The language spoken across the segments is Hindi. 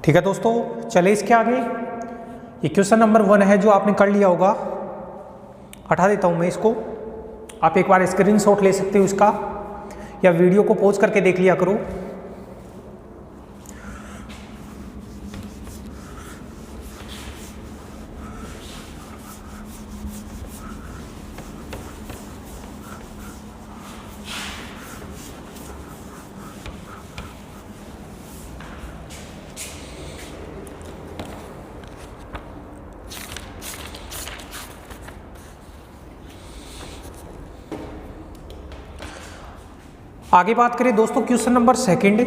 ठीक है दोस्तों, चले इसके आगे। ये क्वेश्चन नंबर 1 है जो आपने कर लिया होगा। हटा देता हूं मैं इसको। आप एक बार स्क्रीनशॉट ले सकते हो इसका, या वीडियो को पॉज करके देख लिया करो। आगे बात करें दोस्तों क्वेश्चन नंबर 2।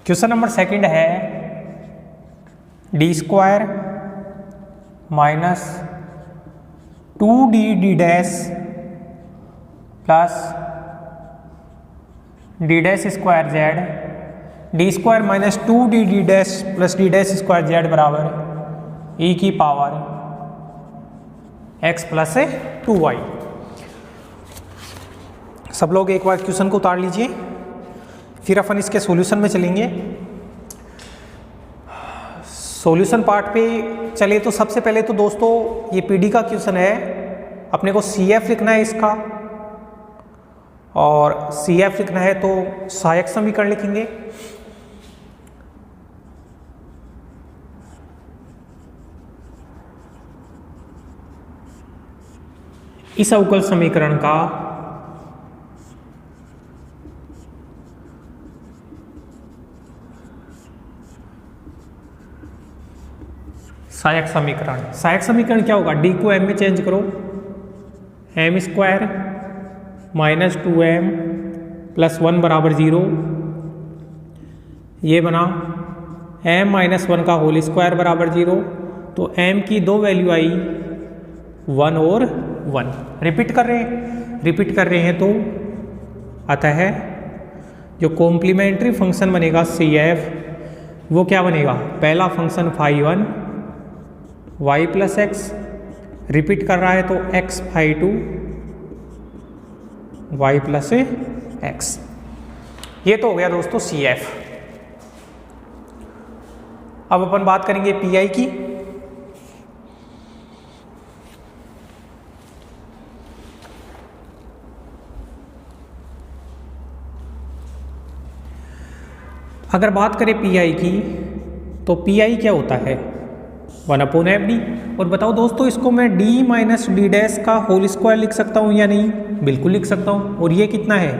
क्वेश्चन नंबर 2 है d² minus 2d dash plus d dash square Z, d² minus 2d dash plus d dash square Z बराबर e की पावर x प्लस 2y। सब लोग एक बार क्वेश्चन को उतार लीजिए, फिर अपन इसके सॉल्यूशन में चलेंगे। सॉल्यूशन पार्ट पे चले तो सबसे पहले तो दोस्तों ये पीडी का क्वेश्चन है, अपने को CF लिखना है इसका, और CF लिखना है तो सहायक समीकरण लिखेंगे। इस अवकल समीकरण का सहायक समीकरण क्या होगा? d को m में चेंज करो, m² माइनस 2m प्लस 1 बराबर 0। ये बना m माइनस 1 का होल स्क्वायर बराबर 0। तो m की दो वैल्यू आई 1 और 1। रिपीट कर रहे हैं तो अतः जो कॉम्प्लीमेंट्री फंक्शन बनेगा CF वो क्या बनेगा? पहला function φ1 y plus X, repeat कर रहा है तो x φ2 y प्लस एक्स। ये तो हो गया दोस्तों CF। अब अपन बात करेंगे PI की। अगर बात करें PI की तो PI क्या होता है? 1/FD। और बताओ दोस्तों, इसको मैं d माइनस d डैश का होल स्क्वायर लिख सकता हूँ या नहीं? बिल्कुल लिख सकता हूँ। और ये कितना है?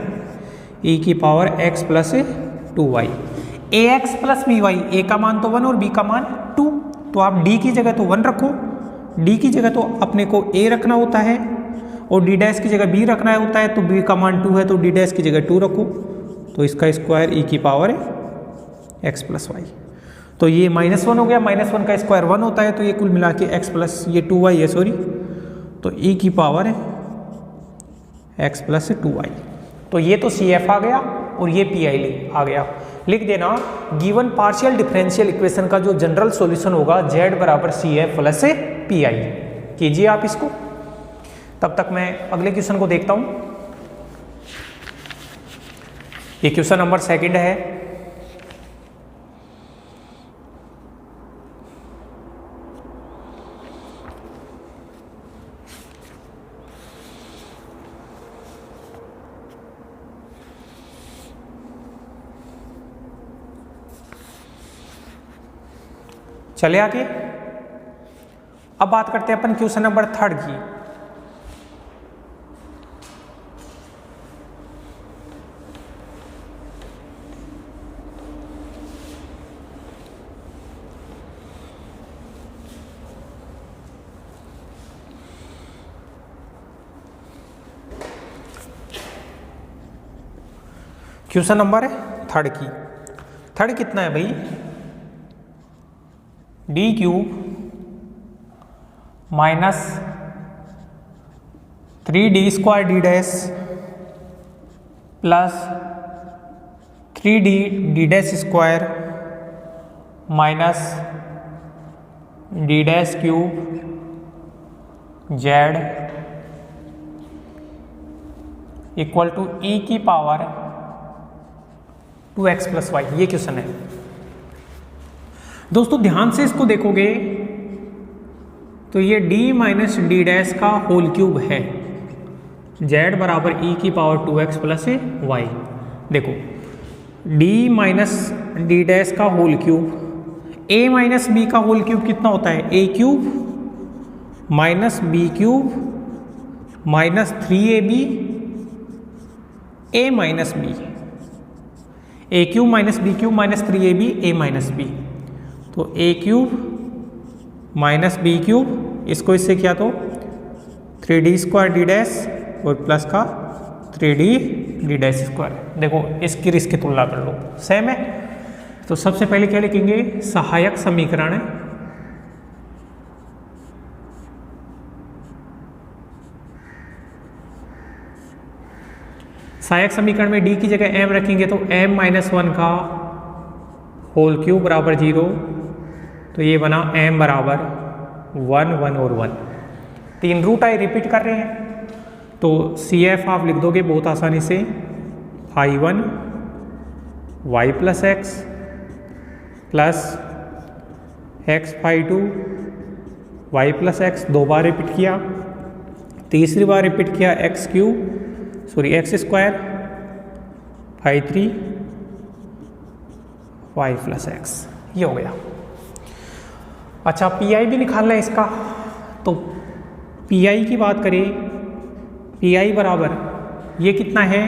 e की power x plus 2y। ax plus by, a का मान तो 1 और b का मान 2। तो आप d की जगह तो 1 रखो, d की जगह तो अपने को a रखना होता है, और d डैश की जगह b रखना होता है। तो b का मान 2 है तो d डैश की जगह 2 रखो। तो इसका स्क्वायर e की पावर x प्लस वाई। तो ये -1 हो गया, -1 का स्क्वायर 1 होता है, तो ये कुल मिला के x प्लस ये 2y है, सॉरी, तो e की पावर x प्लस 2y। तो ये तो CF आ गया और ये PI आ गया। लिख देना गिवन पार्शियल डिफरेंशियल इक्वेशन का जो जनरल सॉल्यूशन होगा z बराबर CF प्लस PI। कीजिए आप इसको। तब तक मैं अगले क्वेश्चन को देखता हूं। ये क्वेश्चन नंबर 2 है। चले आगे। अब बात करते हैं अपन क्वेश्चन नंबर 3 की। क्वेश्चन नंबर 3 की। 3 कितना है भाई? d³ minus 3d² d dash plus 3d d dash square minus D dash cube Z equal to E की पावर 2x प्लस वाई, ये क्वेश्चन है दोस्तों। ध्यान से इसको देखोगे तो ये d माइनस डी डैश का होल क्यूब है, z बराबर e की पावर 2x प्लस वाई। देखो d माइनस डी डैश का whole cube, a minus B का होल क्यूब कितना होता है, a cube minus B cube minus 3ab a minus B, a cube minus B cube minus 3ab a minus B. तो a cube minus B cube, इसको इससे किया तो 3d स्क्वायर डी डैश और प्लस का 3d डी डैश स्क्वायर। देखो इसकी इसकी तुलना कर लो, सेम है। तो सबसे पहले क्या लिखेंगे, सहायक समीकरण सहायक समीकरण में d की जगह m रखेंगे तो m माइनस 1 का होल क्यूब बराबर 0, तो ये बना m बराबर 1 1 और 1। 3 रूट आई रिपीट कर रहे हैं तो CF आप लिख दोगे बहुत आसानी से, I1 y plus X plus x phi2 y plus X, 2 बार रिपीट किया, तीसरी बार रिपीट किया x square phi3 y plus x, ये हो गया। अच्छा PI भी निकालना है इसका, तो PI की बात करें, PI बराबर ये कितना है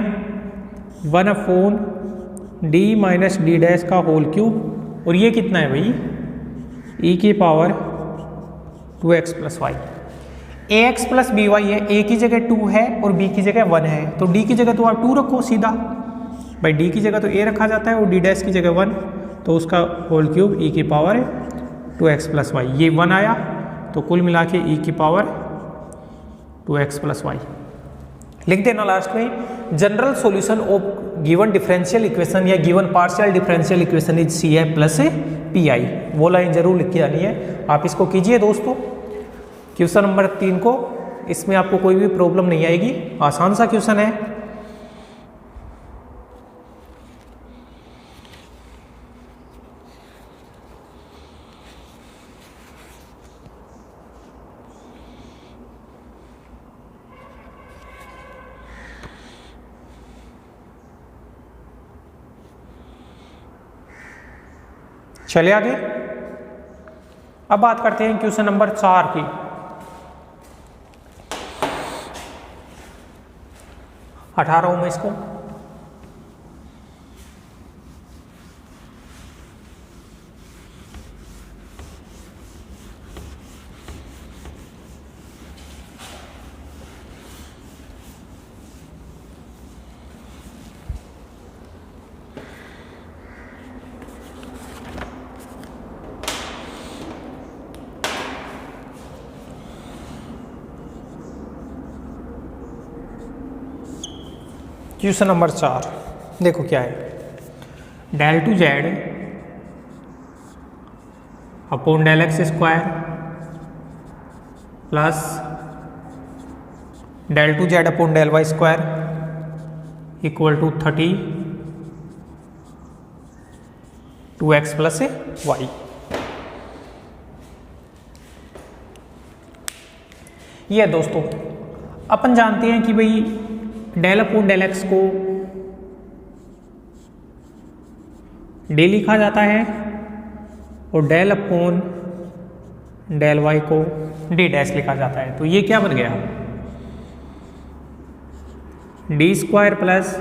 1/d माइनस डी डैश का होल क्यूब, और ये कितना है भाई e की power 2x plus Y. ax plus B Y है, a की जगह 2 है और b की जगह 1 है, तो d की जगह तो आप 2 रखो सीधा, भाई d की जगह तो a रखा जाता है और d डैश की जगह 1, तो उसका होल क्यूब e की पावर 2x प्लस वाई, ये 1 आया, तो कुल मिला के e की पावर 2x प्लस वाई। लिख देना लास्ट में, general solution of given differential equation या given partial differential equation is CF plus PI। वो लाइन जरूर लिख के आनी है, आप इसको कीजिए दोस्तों। क्वेश्चन नंबर 3 को, इसमें आपको कोई भी प्रॉब्लम नहीं आएगी, आसान सा क्वेश्चन है। चलिए आगे, अब बात करते हैं क्वेश्चन नंबर 4 की। अठारह में इसको क्वेश्चन नंबर 4 देखो क्या है, del two Z upon del X square plus del two Z upon del Y square equal to 2x plus Y. ये दोस्तों अपन जानते हैं कि भाई डेल अपॉन डेल एक्स को डी लिखा जाता है और डेल अपॉन डेल वाई को डी डैश लिखा जाता है, तो ये क्या बन गया, D square plus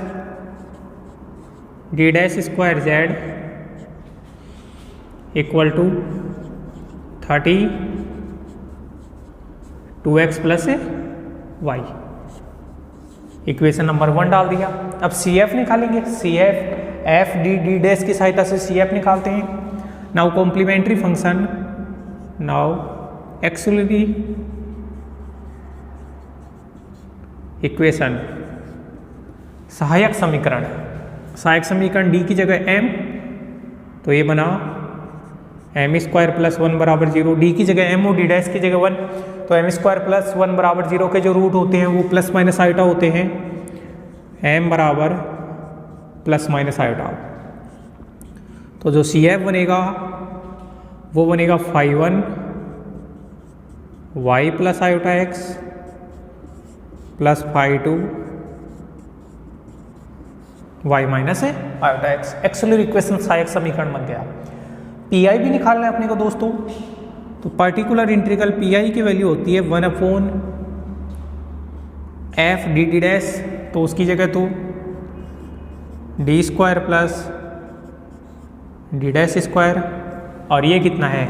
D dash square Z equal to 2x plus Y. Equation number 1 डाल दिया। अब CF निकालेंगे, CF F D D dash की सहायता से CF निकालते हैं। Now complementary function, now auxiliary equation, सहायक समीकरण, सहायक समीकरण d की जगह m, तो ये बना एम स्क्वायर प्लस 1 बराबर 0, डी की जगह एम और डी डैश की जगह 1, तो एम स्क्वायर प्लस 1 बराबर 0 के जो रूट होते हैं वो प्लस माइनस आइटा होते हैं, एम बराबर प्लस माइनस आइटा। तो जो सी एफ बनेगा वो बनेगा phi 1 Y plus iota X plus phi 2 Y minus है आयोटा एक्स। एक्सुअली इक्वेशन सहायक समीकरण बन गया। पीआई भी निकालना है अपने को दोस्तों, तो पार्टिकुलर इंटीग्रल पीआई की वैल्यू होती है 1 upon F D T dash, तो उसकी जगह तो D square plus D dash square, और ये कितना है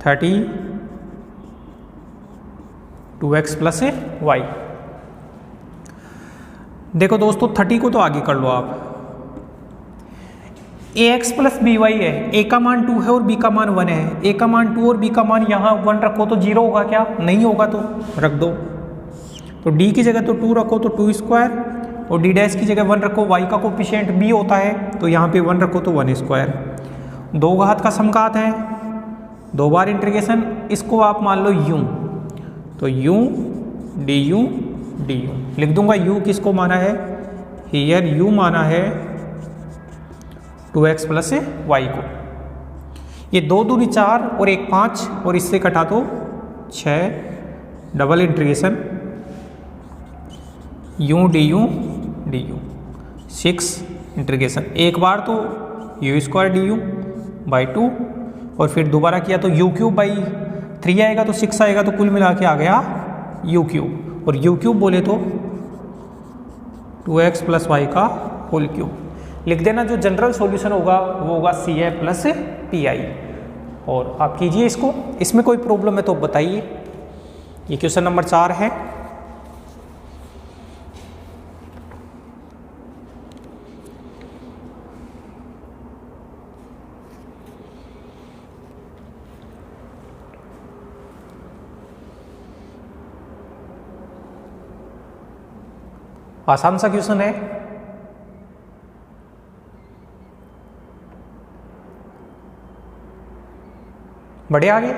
32x प्लस है वाई। देखो दोस्तों 30 को तो आगे कर लो आप, ax प्लस बी वाई है, a का मान 2 है और b का मान 1 है, a का मान 2 और b का मान यहाँ 1 रखो तो 0 होगा क्या, नहीं होगा तो रख दो। तो d की जगह तो 2 रखो तो 2 स्क्वायर, और d डैश की जगह 1 रखो, y का कोफिशिएंट b होता है तो यहाँ पे 1 रखो तो 1 स्क्वायर। 2 घात का समघात है, 2 बार इंटीग्रेशन, इसको आप मान लो u, तो u du लिख दूंगा। u किसको माना है, हियर u माना है 2x प्लस y को। ये 2 दूनी 4 और 1 5 और इससे कटा तो 6, double integration u du 6 integration, एक बार तो u स्क्वायर du बाई 2 और फिर दोबारा किया तो u क्यूब बाई 3 आएगा तो 6 आएगा, तो कुल मिला के आ गया u क्यूब, और u क्यूब बोले तो 2x प्लस वाई का होल क्यूब। लिख देना, जो जनरल सॉल्यूशन होगा वो होगा सी ए प्लस पी आई, और आप कीजिए इसको। इसमें कोई प्रॉब्लम है तो बताइए। ये क्वेश्चन नंबर 4 है। आसान सा क्वेश्चन है। बढ़े आगे। ये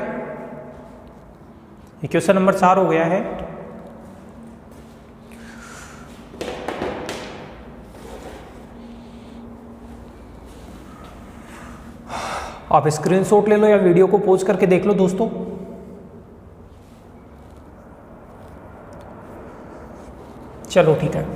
क्वेश्चन नंबर 4 हो गया है। आप स्क्रीनशॉट ले लो या वीडियो को पॉज करके देख लो दोस्तों। चलो ठीक है।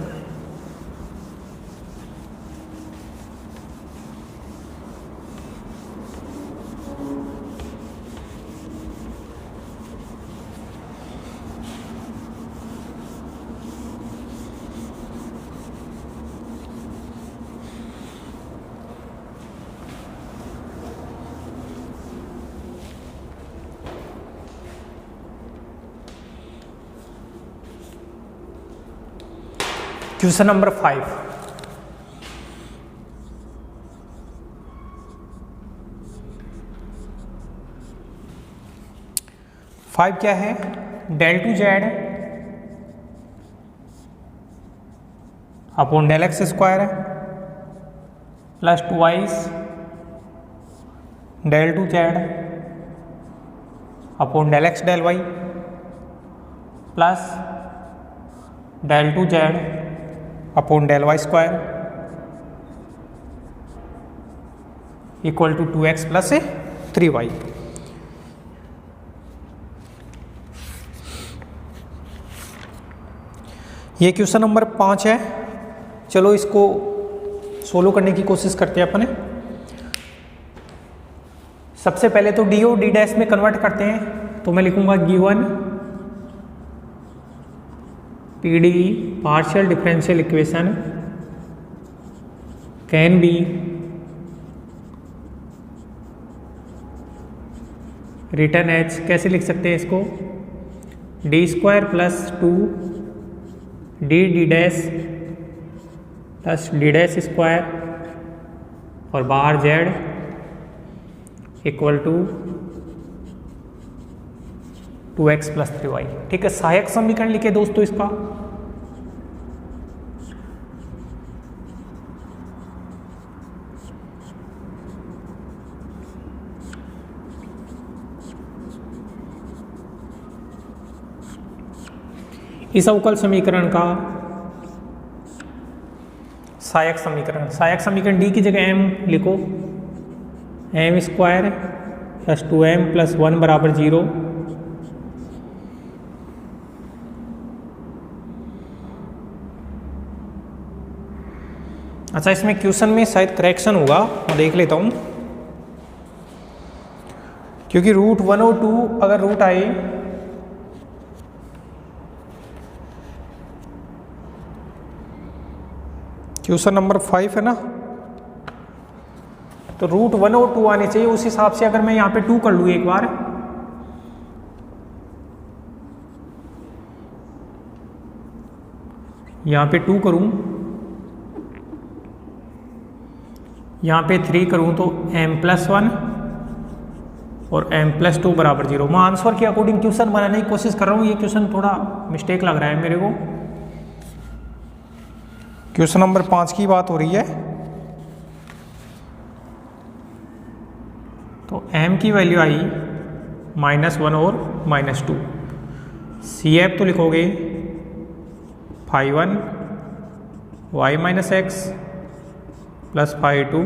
Question number 5। क्या है, del two Z upon del X square plus 2y del two Z upon del X del Y plus del two Z upon del Y square equal to 2x plus 3y। ये क्वेश्चन नंबर 5 है। चलो इसको सोल्व करने की कोशिश करते हैं अपने। सबसे पहले तो डी और डी डैश में कन्वर्ट करते हैं, तो मैं लिखूंगा given PD partial differential equation can be written as, कैसे लिख सकते हैं इसको, D square plus 2 D dash plus D dash square और बाहर Z equal to 2x plus 3y। ठीक है, सहायक समीकरण लिखे दोस्तों इसका। इस अवकल समीकरण का सहायक समीकरण डी की जगह एम लिखो, M square plus 2m plus 1 बराबर 0। अच्छा, इसमें क्वेश्चन में शायद करेक्शन होगा, मैं देख लेता हूँ, क्योंकि रूट 1 और 2 अगर रूट आए क्वेश्चन नंबर 5 है ना, तो रूट 1 और 2 आने चाहिए। उस हिसाब से अगर मैं यहाँ पे 2 कर लूँ एक बार, यहाँ पे 2 करूँ, यहाँ पे 3 करूँ तो m+1 और m+2 बराबर 0। मैं आंसर के अकॉर्डिंग क्वेश्चन बनाने की कोशिश कर रहा हूँ। ये क्वेश्चन थोड़ा मिस्टेक लग रहा है मेरे को। क्वेश्चन नंबर 5 की बात हो रही है, तो m की वैल्यू आई -1 और -2। CF तो लिखोगे phi1 y-x plus phi2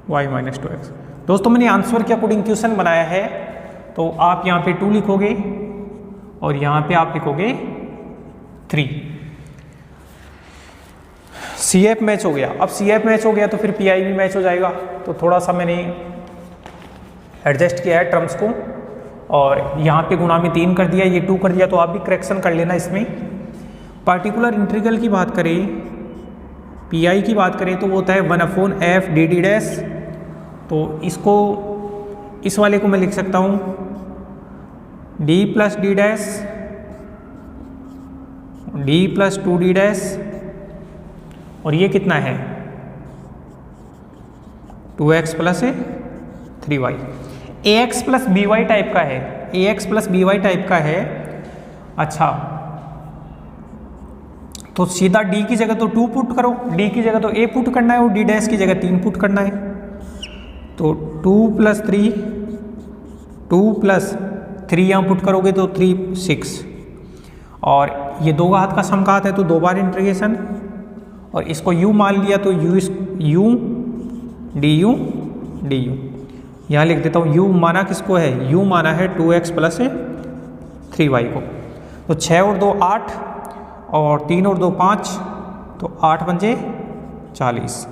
y-2x। दोस्तों, मैंने आंसर के अकॉर्डिंग क्वेश्चन बनाया है, तो आप यहाँ पे 2 लिखोगे और यहाँ पे आप लिखोगे 3। CF मैच हो गया। अब CF मैच हो गया तो फिर PI भी मैच हो जाएगा। तो थोड़ा सा मैंने एडजस्ट किया है टर्म्स को, और यहाँ पे गुणा में 3 कर दिया, ये 2 कर दिया, तो आप भी करेक्शन कर लेना। इसमें पार्टिकुलर इंटीग्रल की बात करें, PI की बात करें, तो वो होता है 1/f dt डैश। तो इसको, इस वाले को मैं लिख सकता हूँ d plus D dash, d plus 2d dash, और ये कितना है 2x plus 3y। ax plus by type का है, ax प्लस by टाइप का है। अच्छा, तो सीधा d की जगह तो 2 पुट करो, d की जगह तो a पुट करना है, और d डैश की जगह 3 पुट करना है। तो 2 + 3, 2 + 3 यहाँ पुट करोगे तो 3 6, और ये 2 घात का समघात है तो 2 बार इंटीग्रेशन, और इसको u मान लिया तो u du। यहाँ लिख देता हूँ u माना किसको है, u माना है 2x प्लस 3y को। तो 6 और 2 8, और 3 और 2 5, तो 8 पंजे 40।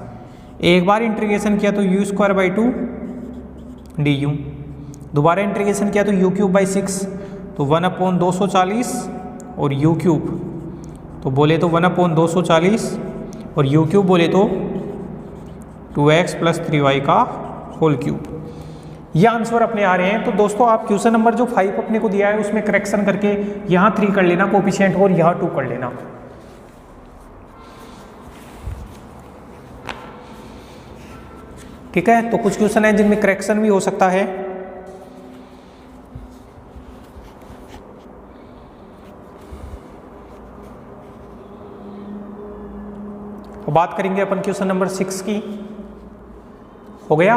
एक बार इंटीग्रेशन किया तो u²/2 du, दोबारा इंटीग्रेशन किया तो u³/6, तो 1/240, और u³ तो बोले तो 1/240, और u³ बोले तो 2x प्लस 3y का होल क्यूब। ये आंसर अपने आ रहे हैं। तो दोस्तों, आप क्वेश्चन नंबर जो 5 अपने को दिया है उसमें करेक्शन करके यहाँ 3 कर लेना कोफिशिएंट, और यहाँ 2 कर लेना। ठीक है, तो कुछ क्वेश्चन है जिनमें करेक्शन भी हो सकता है। तो बात करेंगे अपन क्वेश्चन नंबर 6 की। हो गया,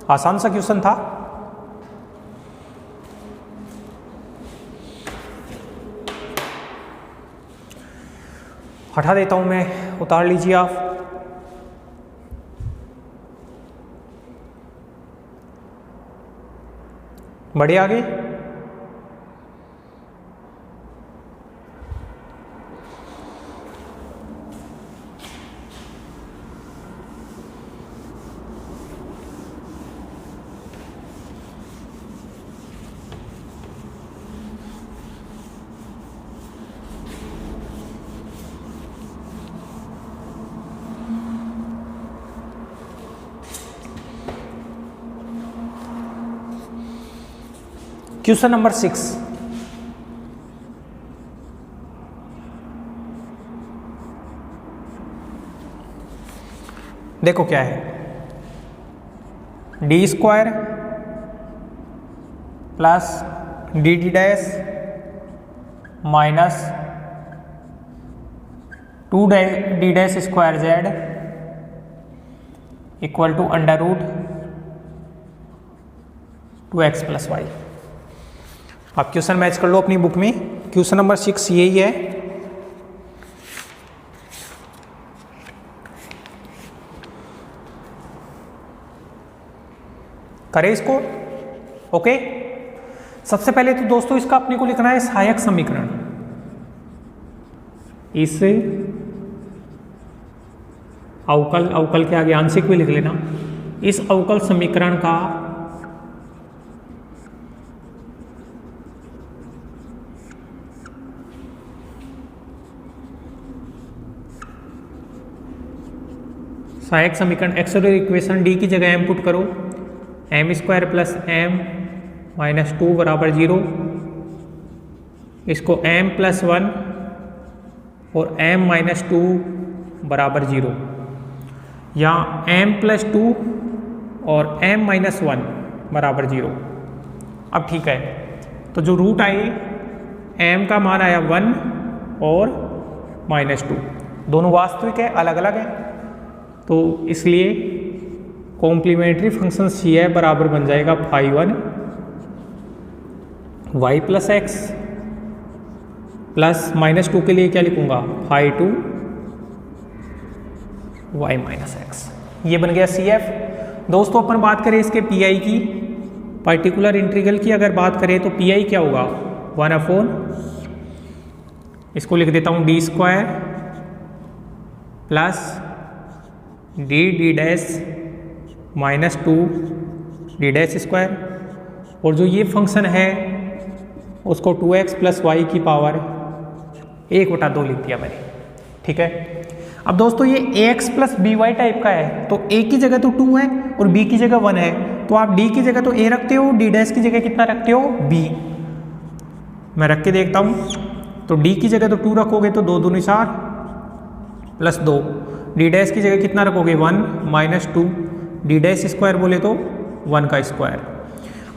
आसान सा क्वेश्चन था। हटा देता हूं मैं, उतार लीजिए आप। बढ़े आगे। क्वेश्चन नंबर 6, देखो क्या है, d² plus dt dash minus 2d dash square z equal to √2x plus y। आप क्वेश्चन मैच कर लो अपनी बुक में, क्वेश्चन नंबर 6 यही है। करें इसको। ओके, सबसे पहले तो दोस्तों इसका अपने को लिखना है सहायक समीकरण। इस अवकल, अवकल के आगे आंशिक भी लिख लेना, इस अवकल समीकरण का सहायक समीकरण एक्सोलर इक्वेशन डी की जगह एम पुट करो, M square plus M minus 2 बराबर 0, इसको m प्लस 1 और m माइनस 2 बराबर 0, या m प्लस 2 और m माइनस 1 बराबर 0। अब ठीक है, तो जो रूट आए m का मान आया 1 और माइनस 2, दोनों वास्तविक है, अलग अलग है, तो इसलिए कॉम्प्लीमेंट्री फंक्शन सी है बराबर बन जाएगा phi 1 y plus X plus minus 2 के लिए क्या लिखूंगा फाई 2 y माइनस एक्स। ये बन गया सी एफ। दोस्तों अपन बात करें इसके पी आई की, पर्टिकुलर इंटीग्रल की अगर बात करें तो पी आई क्या होगा 1/, इसको लिख देता हूँ D square plus D dash minus 2 D dash square, और जो ये फंक्शन है उसको 2x प्लस वाई की पावर 1/2 लिख दिया मैंने। ठीक है, अब दोस्तों ये ax plus B Y type का है, तो a की जगह तो 2 है और b की जगह 1 है, तो आप d की जगह तो a रखते हो, d डैश की जगह कितना रखते हो b। मैं रख के देखता हूँ, तो d की जगह तो 2 रखोगे तो 2 दूनी 4 प्लस 2, d डैश की जगह कितना रखोगे 1 माइनस 2, डी डैश स्क्वायर बोले तो 1 का स्क्वायर।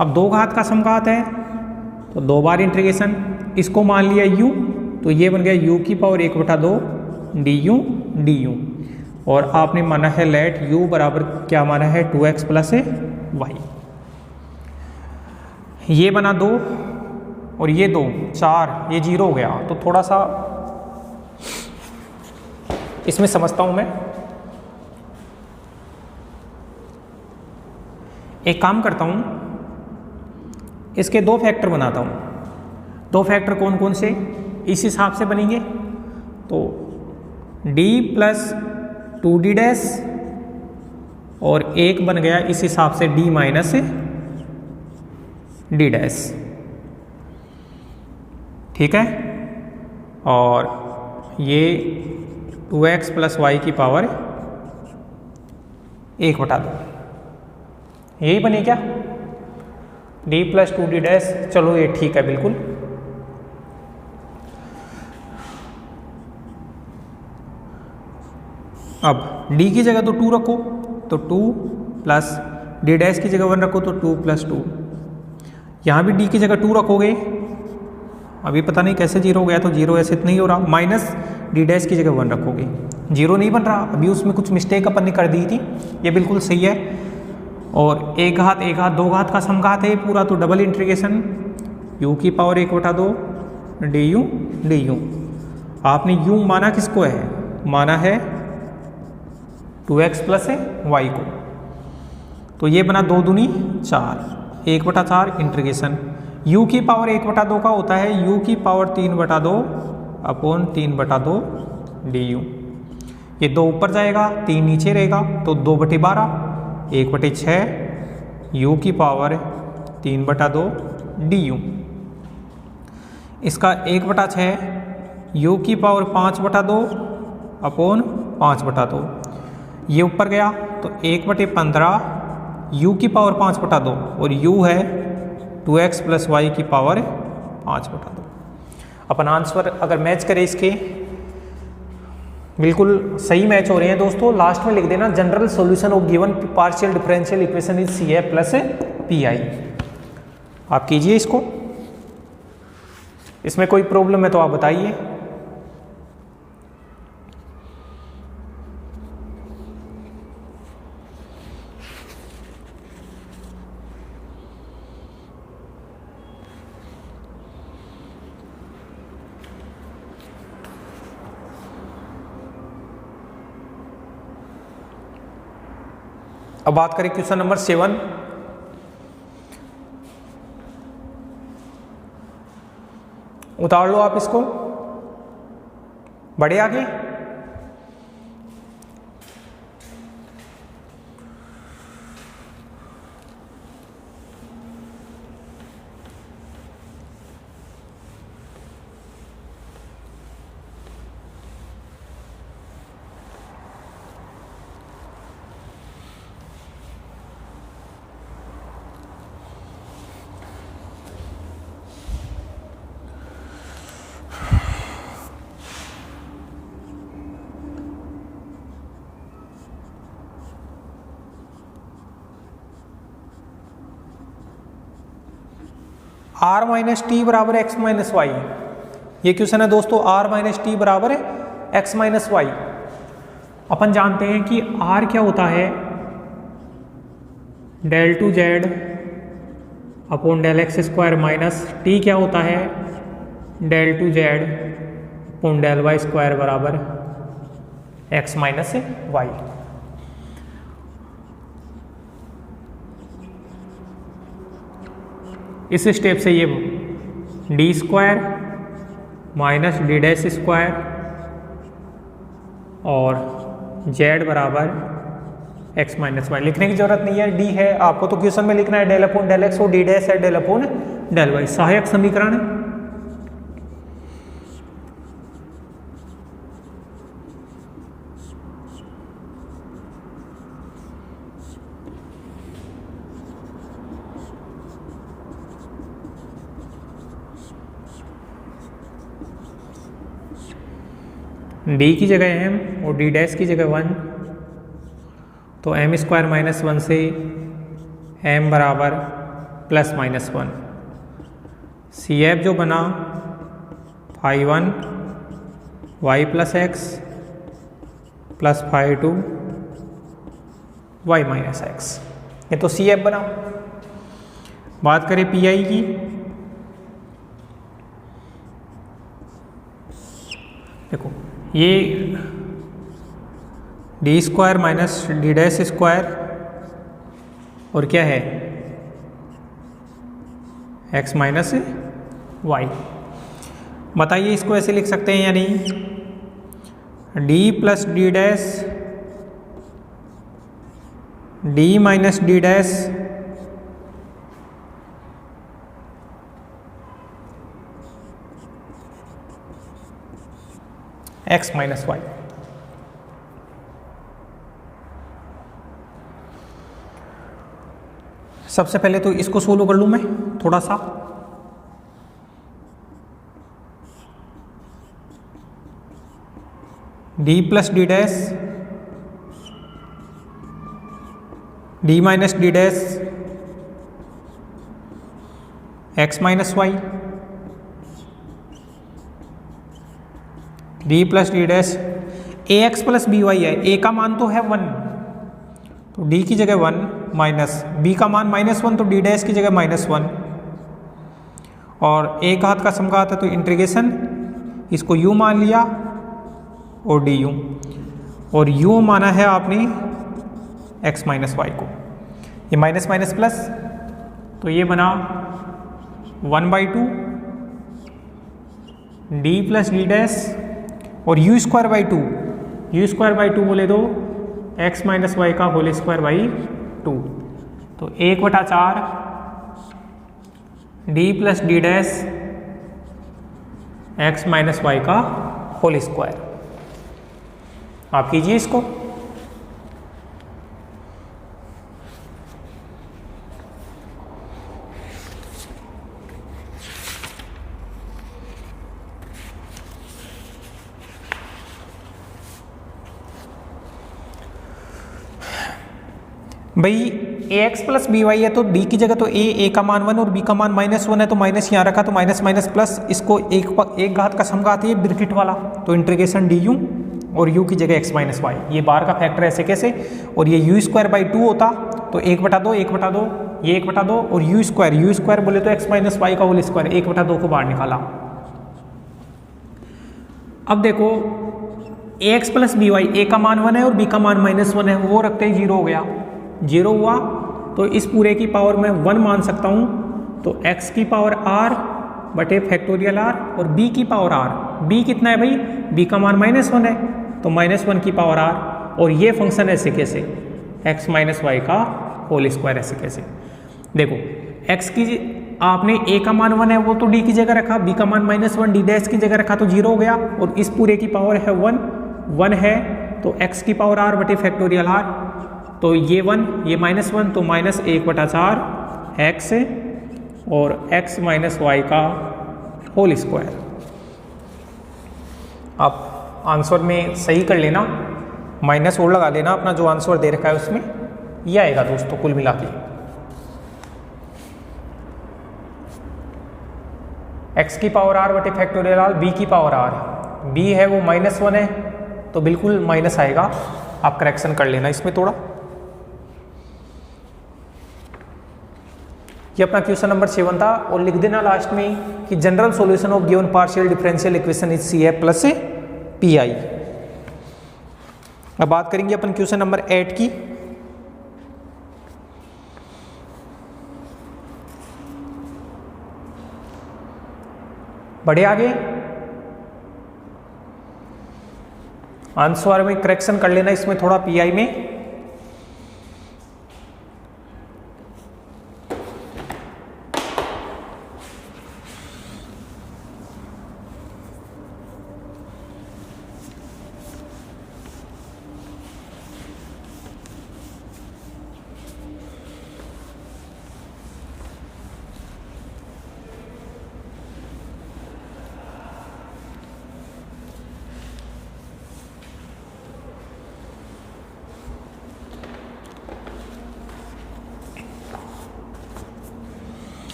अब दो घात का समघात है तो 2 बार इंटीग्रेशन, इसको मान लिया u, तो ये बन गया u की पावर 1/2 du, और आपने माना है लेट u बराबर क्या माना है 2x प्लस वाई। ये बना 2 और ये 2 4, ये 0 हो गया, तो थोड़ा सा इसमें समझता हूं मैं। एक काम करता हूं, इसके 2 फैक्टर बनाता हूं। 2 फैक्टर कौन कौन से इस हिसाब से बनेंगे, तो d प्लस 2d डैश और एक बन गया इस हिसाब से d माइनस d डैश। ठीक है, और ये 2x प्लस वाई की पावर 1/2, यही बने क्या d प्लस 2d डैश। चलो ये ठीक है बिल्कुल। अब d की जगह तो 2 रखो तो 2 प्लस d डैश की जगह 1 रखो तो 2 प्लस 2, यहाँ भी d की जगह 2 रखोगे, अभी पता नहीं कैसे 0 हो गया, तो 0 ऐसे नहीं हो रहा, माइनस d डैश की जगह 1 रखोगे, 0 नहीं बन रहा, अभी उसमें कुछ मिस्टेक अपन ने कर दी थी, ये बिल्कुल सही है। और एक घात 2 घात का समघात है पूरा, तो डबल इंटीग्रेशन u की पावर 1/2 du। आपने u माना किसको है, माना है 2x प्लस वाई को, तो ये बना 2 दूनी 4, 1/4 इंटीग्रेशन u की पावर 1/2 का होता है u की पावर 3/2 अपॉन 3/2 du। ये 2 ऊपर जाएगा, 3 नीचे रहेगा, तो 2/12 1/6 u की पावर 3/2 du। इसका 1/6 u की पावर 5/2 अपॉन 5/2, ये ऊपर गया तो 1/15 u की पावर 5/2, और u है 2x प्लस वाई की पावर 5/2। अपन आंसर अगर मैच करें इसके बिल्कुल सही मैच हो रहे हैं दोस्तों, लास्ट में लिख देना general solution of given partial differential equation is C F plus P I. आप कीजिए इसको, इसमें कोई प्रॉब्लम है तो आप बताइए। अब बात करें क्वेश्चन नंबर 7। उतार लो आप इसको, बढ़े आगे। r माइनस टी बराबर एक्स माइनस वाई, ये क्वेश्चन है दोस्तों। r माइनस टी बराबर एक्स माइनस वाई। अपन जानते हैं कि r क्या होता है, del two Z upon del X square minus T क्या होता है, del two Z upon del Y square बराबर एक्स माइनस वाई। इस स्टेप से ये D square minus D dash square और जेड बराबर एक्स माइनस वाई लिखने की जरूरत नहीं है, डी है। आपको तो क्वेश्चन में लिखना है डेल अपॉन डेल एक्स और डी डैश है डेल अपॉन डेल वाई, सहायक समीकरण है। डी की जगह एम और डी डैश की जगह 1, तो एम स्क्वायर माइनस 1 से एम बराबर प्लस माइनस 1। सी एफ जो बना phi 1 Y plus X plus phi 2 Y minus X, ये तो सी एफ बना। बात करें पी आई की, देखो ये D square minus D dash square और क्या है एक्स माइनस वाई। बताइए इसको ऐसे लिख सकते हैं या नहीं, D plus D dash D minus D dash X minus Y. सबसे पहले तो इसको सोल्व कर लूं मैं थोड़ा सा। D plus D dash D minus D dash X minus Y, D plus D dash A X plus B Y है। ए का मान तो है 1, तो डी की जगह 1 माइनस बी का मान -1, तो डी डैश की जगह -1 और एक हाथ का समघात है तो इंटीग्रेशन इसको u मान लिया और डी यू, और u माना है आपने x माइनस वाई को। ये माइनस माइनस प्लस, तो ये बना 1/2 डी प्लस डी डैश और u स्क्वायर बाई 2 बोले तो x माइनस वाई का होल स्क्वायर बाई 2, तो 1/4 D plus D dash X minus Y का होल स्क्वायर। आप कीजिए इसको। भाई A X plus B Y है तो डी की जगह तो ए का मान 1 और बी का मान -1 है, तो माइनस यहाँ रखा तो माइनस माइनस प्लस, इसको एक घात का समघात है ब्रैकेट वाला, तो इंटीग्रेशन डी यू और u की जगह x माइनस वाई। ये बार का फैक्टर ऐसे कैसे, और ये u स्क्वायर बाई 2 होता तो 1/2 ये 1/2 और u स्क्वायर बोले तो x माइनस वाई का होल स्क्वायर, 1/2 को बाहर निकाला। अब देखो ax plus B Y, A का मान 1 है और बी का मान -1 है, वो रखते ही 0 हो गया। 0 हुआ तो इस पूरे की पावर मैं 1 मान सकता हूँ, तो x की पावर r बटे फैक्टोरियल r और b की पावर r। b कितना है भाई, b का मान -1 है, तो -1 की पावर r। और ये फंक्शन ऐसे कैसे, x माइनस वाई का होल स्क्वायर ऐसे कैसे। देखो x की आपने a का मान 1 है वो तो d की जगह रखा, b का मान -1 d डैश की जगह रखा तो 0 हो गया, और इस पूरे की पावर है 1 है तो x की पावर r बटे फैक्टोरियल r, तो ये 1 ये -1 तो -1/4 x और x माइनस वाई का होल स्क्वायर। आप आंसर में सही कर लेना, माइनस और लगा लेना, अपना जो आंसर दे रखा है उसमें ये आएगा दोस्तों कुल मिला के। x की पावर r बटे फैक्टोरियल r, b की पावर r, b है वो -1 है तो बिल्कुल माइनस आएगा, आप करेक्शन कर लेना इसमें थोड़ा। ये अपना क्वेश्चन नंबर 7 था, और लिख देना लास्ट में कि general solution of given partial differential equation is CF plus PI। अब बात करेंगे अपन क्वेश्चन नंबर 8 की। बढ़े आगे, आंसर में करेक्शन कर लेना इसमें थोड़ा PI में।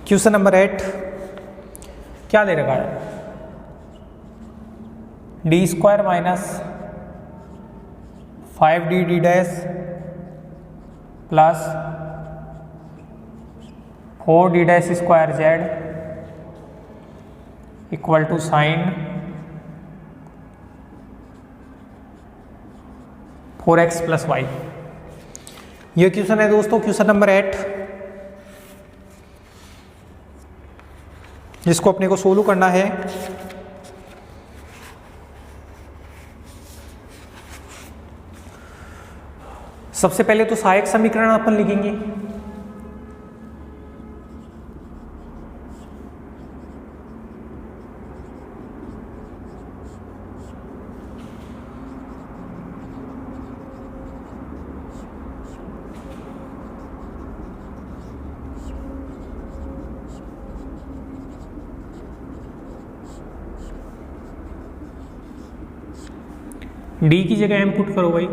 क्वेश्चन नंबर 8 क्या दे रखा है, d² minus 5d d dash plus 4d dash square z equal to sine 4x plus y। ये क्वेश्चन है दोस्तों क्वेश्चन नंबर 8, जिसको अपने को सोल्व करना है। सबसे पहले तो सहायक समीकरण अपन लिखेंगे। डी की जगह एम पुट करो भाई,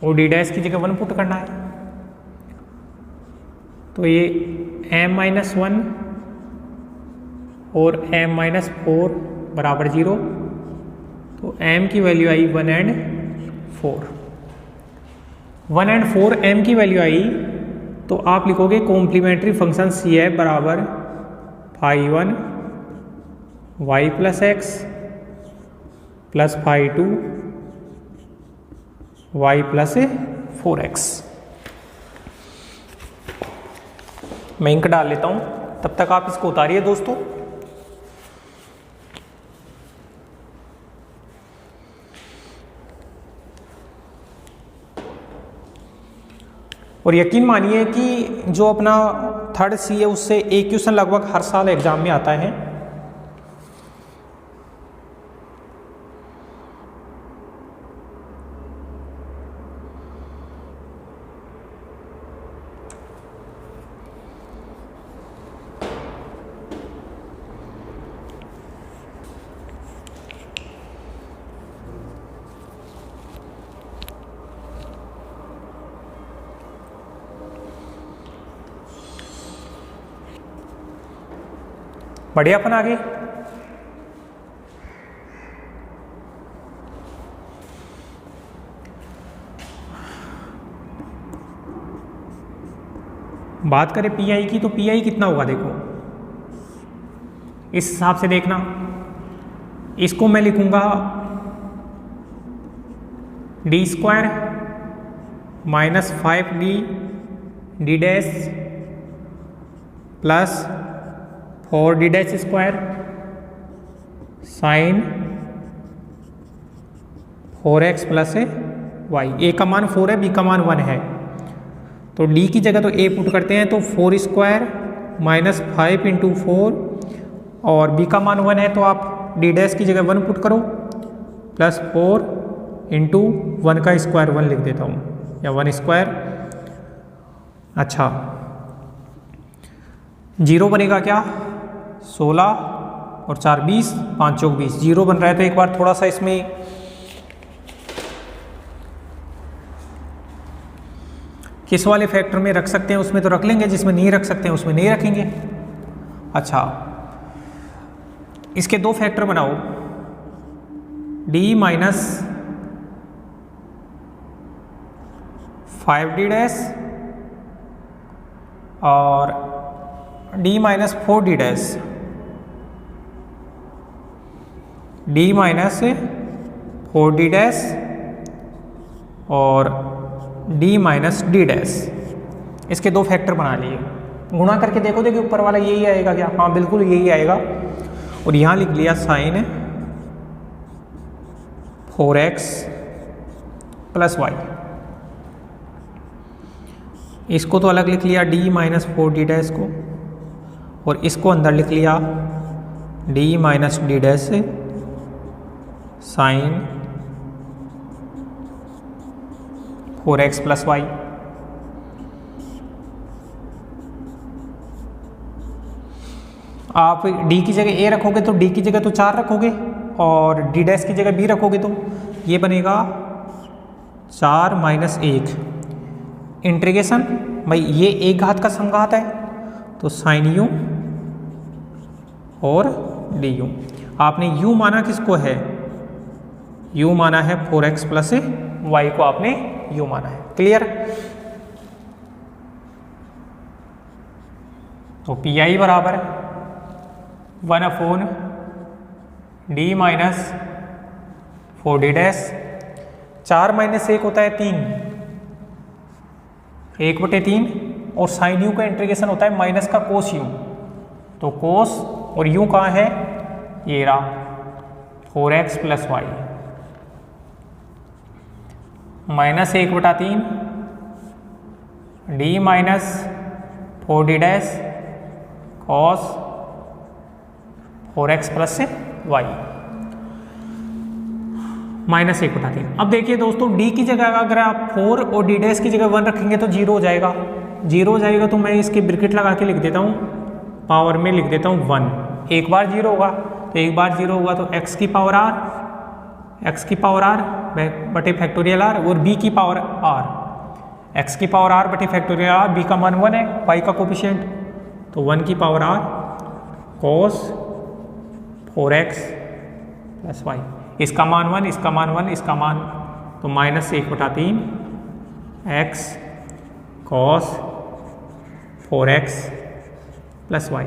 और डी डैश की जगह 1 पुट करना है, तो ये m-1 और m-4 बराबर 0, तो m की value I 1 and 4। 1 and 4 m की वैल्यू आई, तो आप लिखोगे कॉम्प्लीमेंट्री फंक्शन CF बराबर phi1 y plus X plus phi2 y plus 4x। मैं इंक डाल लेता हूं, तब तक आप इसको उतारिए दोस्तों। और यकीन मानिए कि जो अपना थर्ड सी है उससे एक क्वेश्चन लगभग हर साल एग्जाम में आता है। बढ़िया, अपन आगे बात करें पी आई की तो पी आई कितना होगा देखो, इस हिसाब से देखना, इसको मैं लिखूंगा D square minus 5d D dash plus 4d dash square sine 4x plus Y. A का मान 4 है, बी का मान 1 है, तो डी की जगह तो ए पुट करते हैं, तो 4 स्क्वायर माइनस 5 इंटू 4 और बी का मान 1 है तो आप डी डैश की जगह 1 पुट करो प्लस 4 इंटू 1 का स्क्वायर 1 लिख देता हूँ, या 1 स्क्वायर। अच्छा 0 बनेगा क्या, 16 और 4 20, 5 चौक 20, 0 बन रहा है। तो एक बार थोड़ा सा इसमें किस वाले फैक्टर में रख सकते हैं उसमें तो रख लेंगे, जिसमें नहीं रख सकते हैं उसमें नहीं रखेंगे। अच्छा इसके दो फैक्टर बनाओ, d माइनस 5d डैश और d minus 4d dash, d minus 4d dash और d माइनस डी डैश, इसके दो फैक्टर बना लिए। गुणा करके देखो, देखिए ऊपर वाला यही आएगा क्या, हाँ बिल्कुल यही आएगा। और यहाँ लिख लिया साइन 4x प्लस वाई, इसको तो अलग लिख लिया d माइनस 4d डैश को, और इसको अंदर लिख लिया d माइनस डी डैश से साइन 4x प्लस वाई। आप d की जगह a रखोगे तो d की जगह तो 4 रखोगे, और d डैश की जगह b रखोगे तो ये बनेगा 4 माइनस 1 इंटीग्रेशन, भाई ये एक घात का समघात है तो साइन u और डी यू। आपने u माना किसको है, u माना है 4x प्लस वाई को आपने u माना है। क्लियर। तो पी आई बराबर 1 d minus 4d dash, 4 minus 1 होता है 3, 1/3, और साइन u का इंटीग्रेशन होता है माइनस का कोस u, तो कोस और u कहाँ है, ये रहा 4x plus Y, minus 1/3 d minus 4d dash cos 4x plus Y minus 1/3। अब देखिए दोस्तों d की जगह अगर आप 4 और d डैश की जगह 1 रखेंगे तो 0 हो जाएगा, 0 हो जाएगा तो मैं इसके ब्रैकेट लगा के लिख देता हूँ, पावर में लिख देता हूँ 1, एक बार 0 होगा तो एक बार 0 होगा तो x की पावर r बटे फैक्टोरियल r और b की पावर r, x की पावर r बटे फैक्टोरियल r, b का मान 1 है, y का कोफिशिएंट, तो 1 की power r cos 4x plus Y, इसका मान 1, इसका मान 1, इसका मान, तो minus 1/3 x cos 4x plus Y.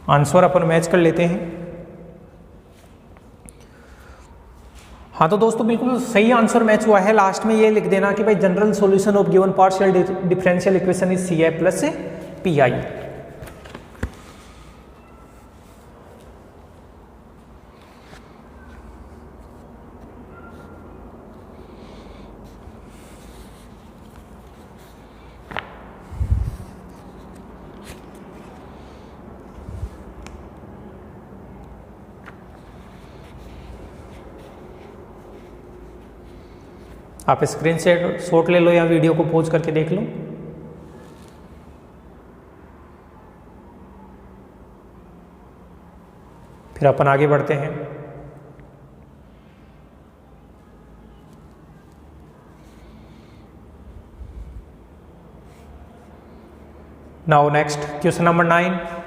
Answer अपन मैच कर लेते हैं। हाँ तो दोस्तों बिल्कुल सही आंसर मैच हुआ है। लास्ट में ये लिख देना कि भाई general solution of given partial differential equation is C I plus P I. आप स्क्रीन शॉट ले लो या वीडियो को पॉज करके देख लो। फिर अपन आगे बढ़ते हैं। Now next question number 9।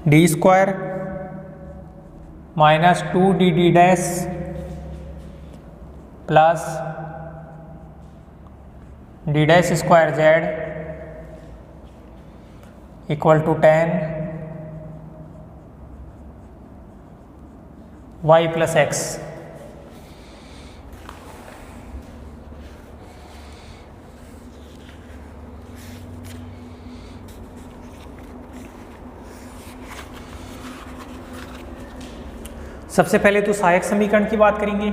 D square minus 2dd dash plus D dash square Z equal to 10 y plus X. सबसे पहले तो सहायक समीकरण की बात करेंगे।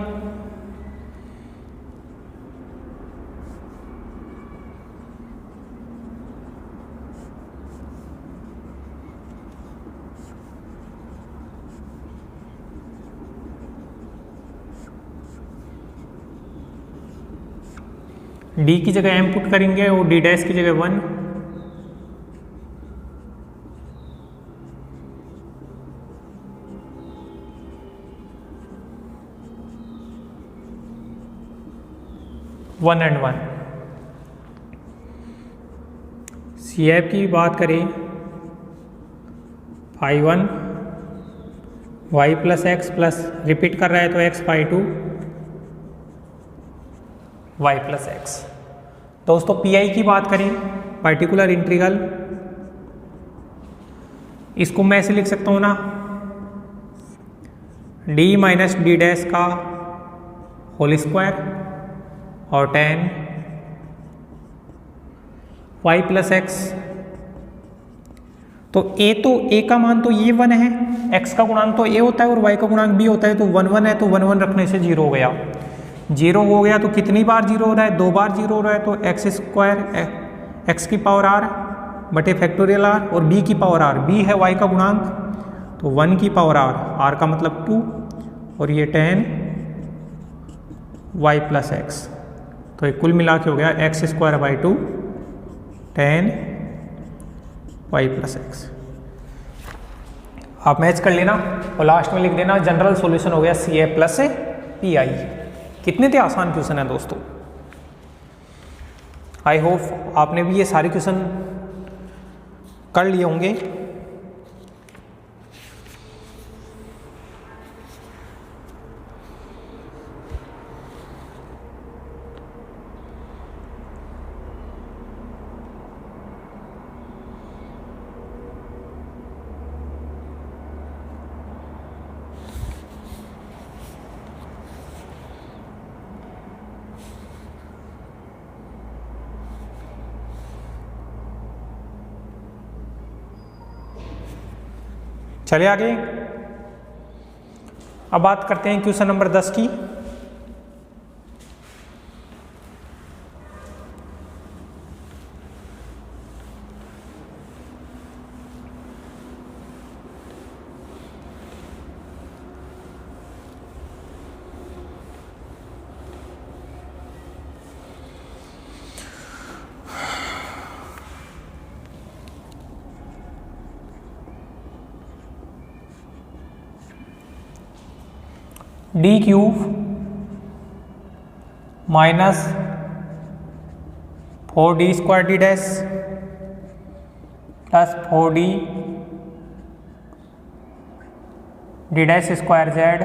डी की जगह एम पुट करेंगे और डी डैश की जगह 1, one and one. C F की बात करें phi 1 Y plus X plus repeat कर रहा है तो X phi 2 Y plus X. दोस्तों पी आई की बात करें पर्टिकुलर इंटीग्रल, इसको मैं ऐसे लिख सकता हूँ ना, डी माइनस डी डैश का होल स्क्वायर और 10 वाई प्लस एक्स। तो ए का मान तो ये 1 है, एक्स का गुणांक तो ए होता है और वाई का गुणांक बी होता है, तो 1 1 है तो 1 1 रखने से 0 हो गया। 0 हो गया तो कितनी बार 0 हो रहा है, 2 बार 0 हो रहा है, तो एक्स स्क्वायर एक्स की पावर आर बटे फैक्टोरियल आर और बी की पावर आर, बी है वाई का गुणांक तो 1 की पावर आर, आर का मतलब 2 और ये 10 वाई प्लस एक्स। तो ये कुल मिला के हो गया X square by 2 10 Y plus X. आप मैच कर लेना और लास्ट में लिख देना जनरल सॉल्यूशन हो गया सी ए प्लस पी आई। कितने थे आसान क्वेश्चन है दोस्तों। आई होप आपने भी ये सारे क्वेश्चन कर लिए होंगे। चलिए आगे। अब बात करते हैं क्वेश्चन नंबर 10 की। D cube minus 4d square D dash plus 4d D dash square Z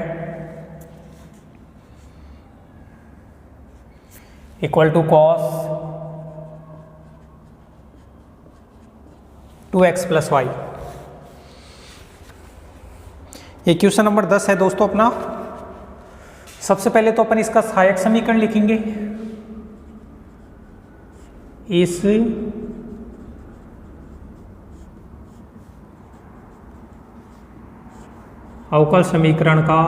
equal to cos 2x plus Y. ये क्वेश्चन नंबर 10 है दोस्तों अपना। सबसे पहले तो अपन इसका सहायक समीकरण लिखेंगे। इस अवकल समीकरण का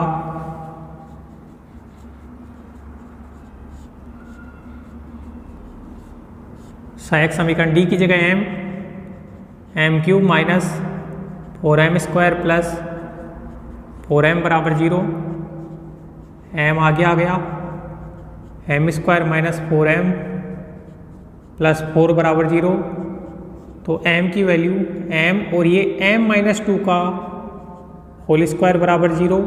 सहायक समीकरण डी की जगह M cube minus 4m square plus 4m बराबर 0, एम आगे आ गया, M square minus 4m plus 4 बराबर 0, तो m की वैल्यू m और ये m माइनस 2 का होल स्क्वायर बराबर 0,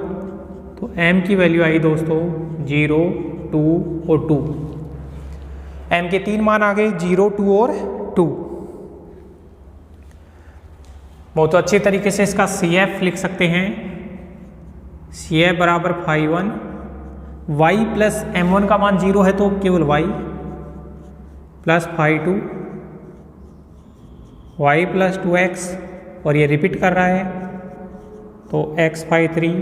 तो m की वैल्यू आई दोस्तों 0, 2 और 2। m के 3 मान आ गए 0, 2 और 2। बहुत अच्छे तरीके से इसका CF लिख सकते हैं। CF बराबर φ1, y प्लस m1 का मान 0 है तो केवल y plus φ2, y plus 2x, और ये रिपीट कर रहा है तो x φ3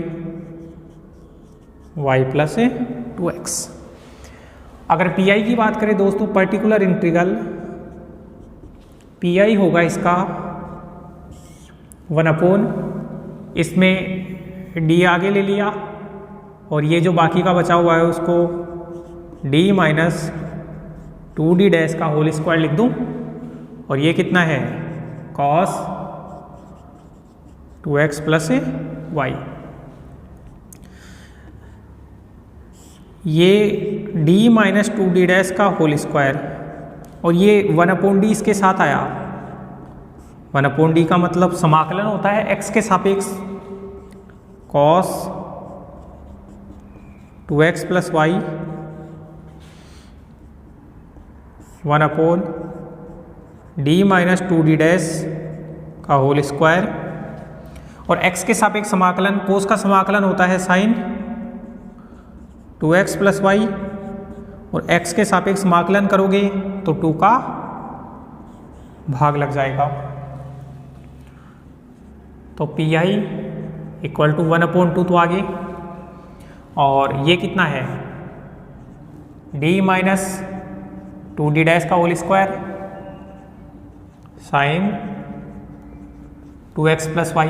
y प्लस 2x। अगर PI की बात करें दोस्तों, पर्टिकुलर इंटीग्रल PI होगा इसका 1/, इसमें d आगे ले लिया और ये जो बाकी का बचा हुआ है उसको d माइनस 2d डैश का होल स्क्वायर लिख दूं, और ये कितना है cos 2x प्लस y। ये d माइनस 2d डैश का होल स्क्वायर, और ये 1/d इसके साथ आया। 1/d का मतलब समाकलन होता है x के सापेक्ष, cos 2x plus y 1/d minus 2d dash का होल स्क्वायर, और x के सापेक्ष समाकलन, कोस का समाकलन होता है साइन 2x प्लस y, और x के सापेक्ष समाकलन करोगे तो 2 का भाग लग जाएगा। तो PI इक्वल टू 1/2 तो आगे, और ये कितना है d माइनस 2d डैश का whole square sine 2x plus y।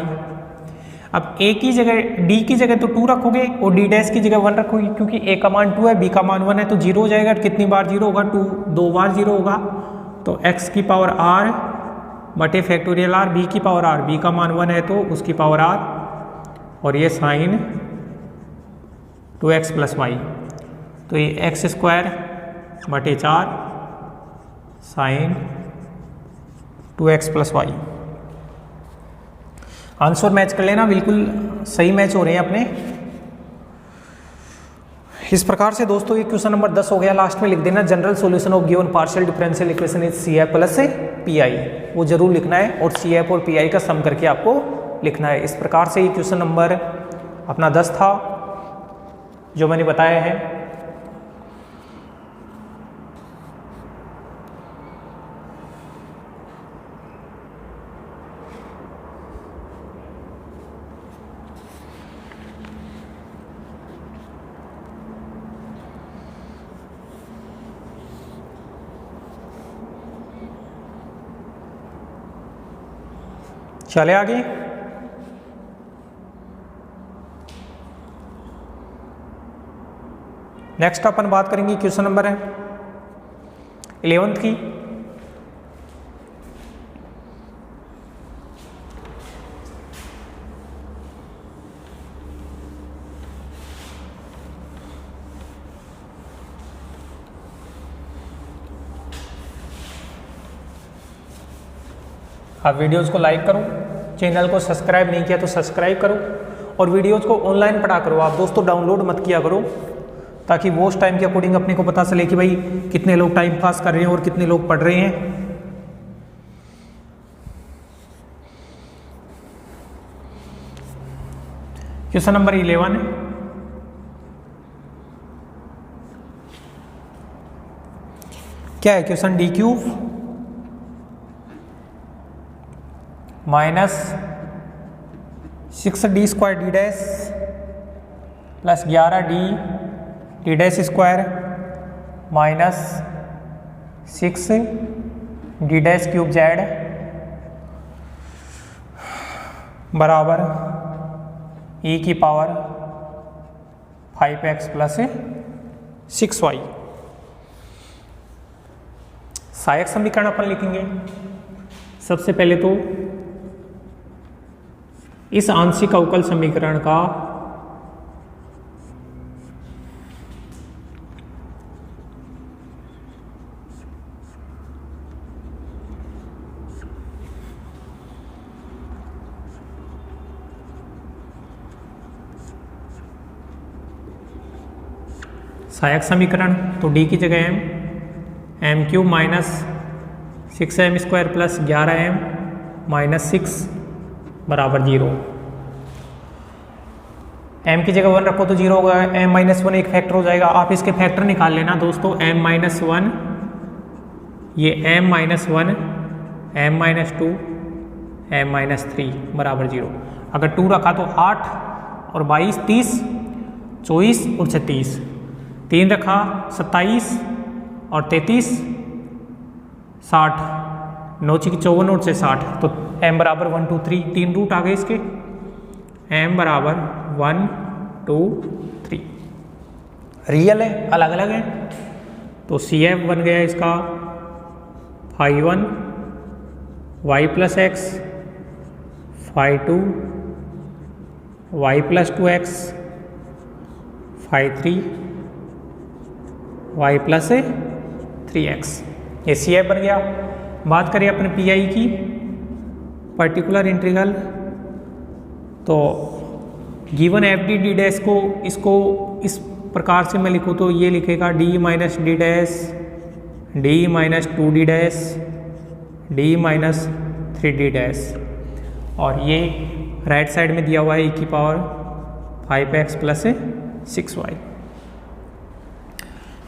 अब a की जगह d की जगह तो 2 रखोगे और d डैश की जगह 1 रखोगे, क्योंकि a का मान 2 है, b का मान 1 है, तो 0 हो जाएगा। कितनी बार 0 होगा? 2 बार 0 होगा। तो x की पावर r बटे फैक्टोरियल r, b की पावर r, b का मान 1 है तो उसकी पावर r, और ये साइन 2x प्लस y, तो ये x स्क्वायर बटे 4 sine 2x plus y। Answer match कर लेना, बिल्कुल सही मैच हो रहे हैं अपने। इस प्रकार से दोस्तों ये क्वेश्चन नंबर 10 हो गया। लास्ट में लिख देना general solution of given partial differential equation is CF plus PI, वो जरूर लिखना है, और CF और PI का सम करके आपको लिखना है। इस प्रकार से ये क्वेश्चन नंबर अपना 10 था जो मैंने बताया है। चले आगे। नेक्स्ट अपन बात करेंगे क्वेश्चन नंबर है 11th की। आप वीडियोज़ को लाइक करो, चैनल को सब्सक्राइब नहीं किया तो सब्सक्राइब करो, और वीडियोज़ को ऑनलाइन पढ़ा करो। आप दोस्तों डाउनलोड मत किया करो, ताकि वो उस टाइम के अकॉर्डिंग अपने को पता चले कि भाई कितने लोग टाइम पास कर रहे हैं और कितने लोग पढ़ रहे हैं। क्वेश्चन नंबर 11 क्या है? Question d cube minus 6d square D dash plus 11d D dash square minus 6d dash cube Z बराबर e की पावर 5x प्लस 6y। सहायक समीकरण अपन लिखेंगे। सबसे पहले तो इस आंशिक अवकल समीकरण का सहायक समीकरण, तो d की जगह m cube minus 6m square plus 11m minus 6 बराबर 0। m की जगह 1 रखो तो 0 होगा, m-1 एक फैक्टर हो जाएगा। आप इसके फैक्टर निकाल लेना दोस्तों, m-1, ये m-1, m-2, m-3 बराबर 0। अगर 2 रखा तो 8 और 22 30, 24 और 36, 3 रखा 27 और 33 60, 9 की 54 और 60, तो m बराबर 1 2 3, 3 रूट आ गए इसके, m बराबर 1 2 3। रियल है, अलग अलग है, तो CF बन गया इसका phi1 y plus x, phi2 y plus 2x, phi3 y plus 3x, ये CF बन गया। बात करें अपने PI की, पर्टिकुलर इंटीग्रल, तो given F D D dash को, इसको इस प्रकार से मैं लिखूँ तो ये लिखेगा d minus D dash, d minus 2d dash, d minus 3d dash, और ये राइट साइड में दिया हुआ है e की पावर 5x प्लस 6y।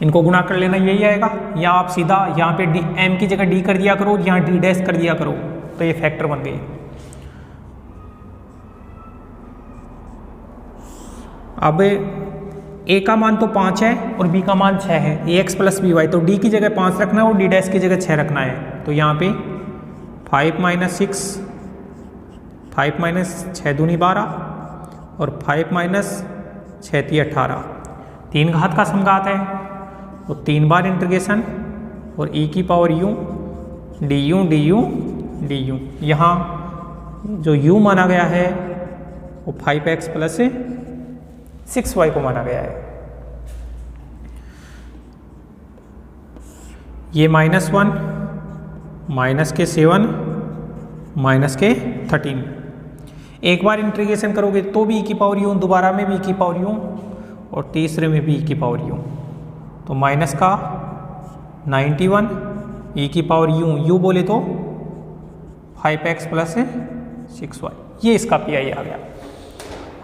इनको गुणा कर लेना, यही आएगा, या आप सीधा यहाँ पे m की जगह d कर दिया करो, यहाँ d डैश कर दिया करो, तो ये फैक्टर बन गए। अब a का मान तो 5 है और b का मान 6 है, ax प्लस by, तो d की जगह 5 रखना है और d डैश की जगह 6 रखना है। तो यहाँ पे 5 माइनस 6, 5 माइनस 6 दूनी 12 और 5 माइनस 6 ती 18, 3 घात का समघात है, तो 3 बार इंटीग्रेशन और e की power u du du du। यहाँ जो u माना गया है वो 5x प्लस 6y को माना गया है। ये -1, माइनस के 7, माइनस के 13, एक बार इंटीग्रेशन करोगे तो भी e की पावर u, दोबारा में भी e की पावर u और तीसरे में भी e की पावर u, तो माइनस का 91 e की पावर u बोले तो 5x प्लस 6y, ये इसका PI आ गया।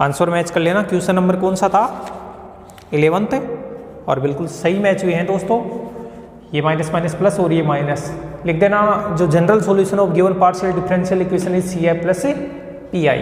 आंसर मैच कर लेना, क्वेश्चन नंबर कौन सा था, 11th, और बिल्कुल सही मैच हुए हैं दोस्तों। ये माइनस माइनस प्लस और ये माइनस लिख देना। जो general solution of given partial differential equation is CF plus PI।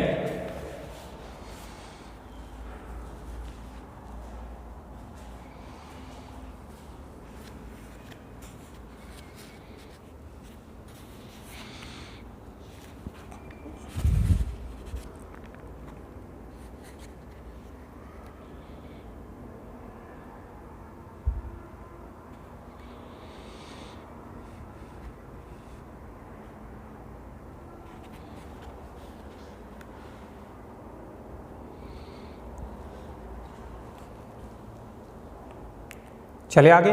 चले आगे,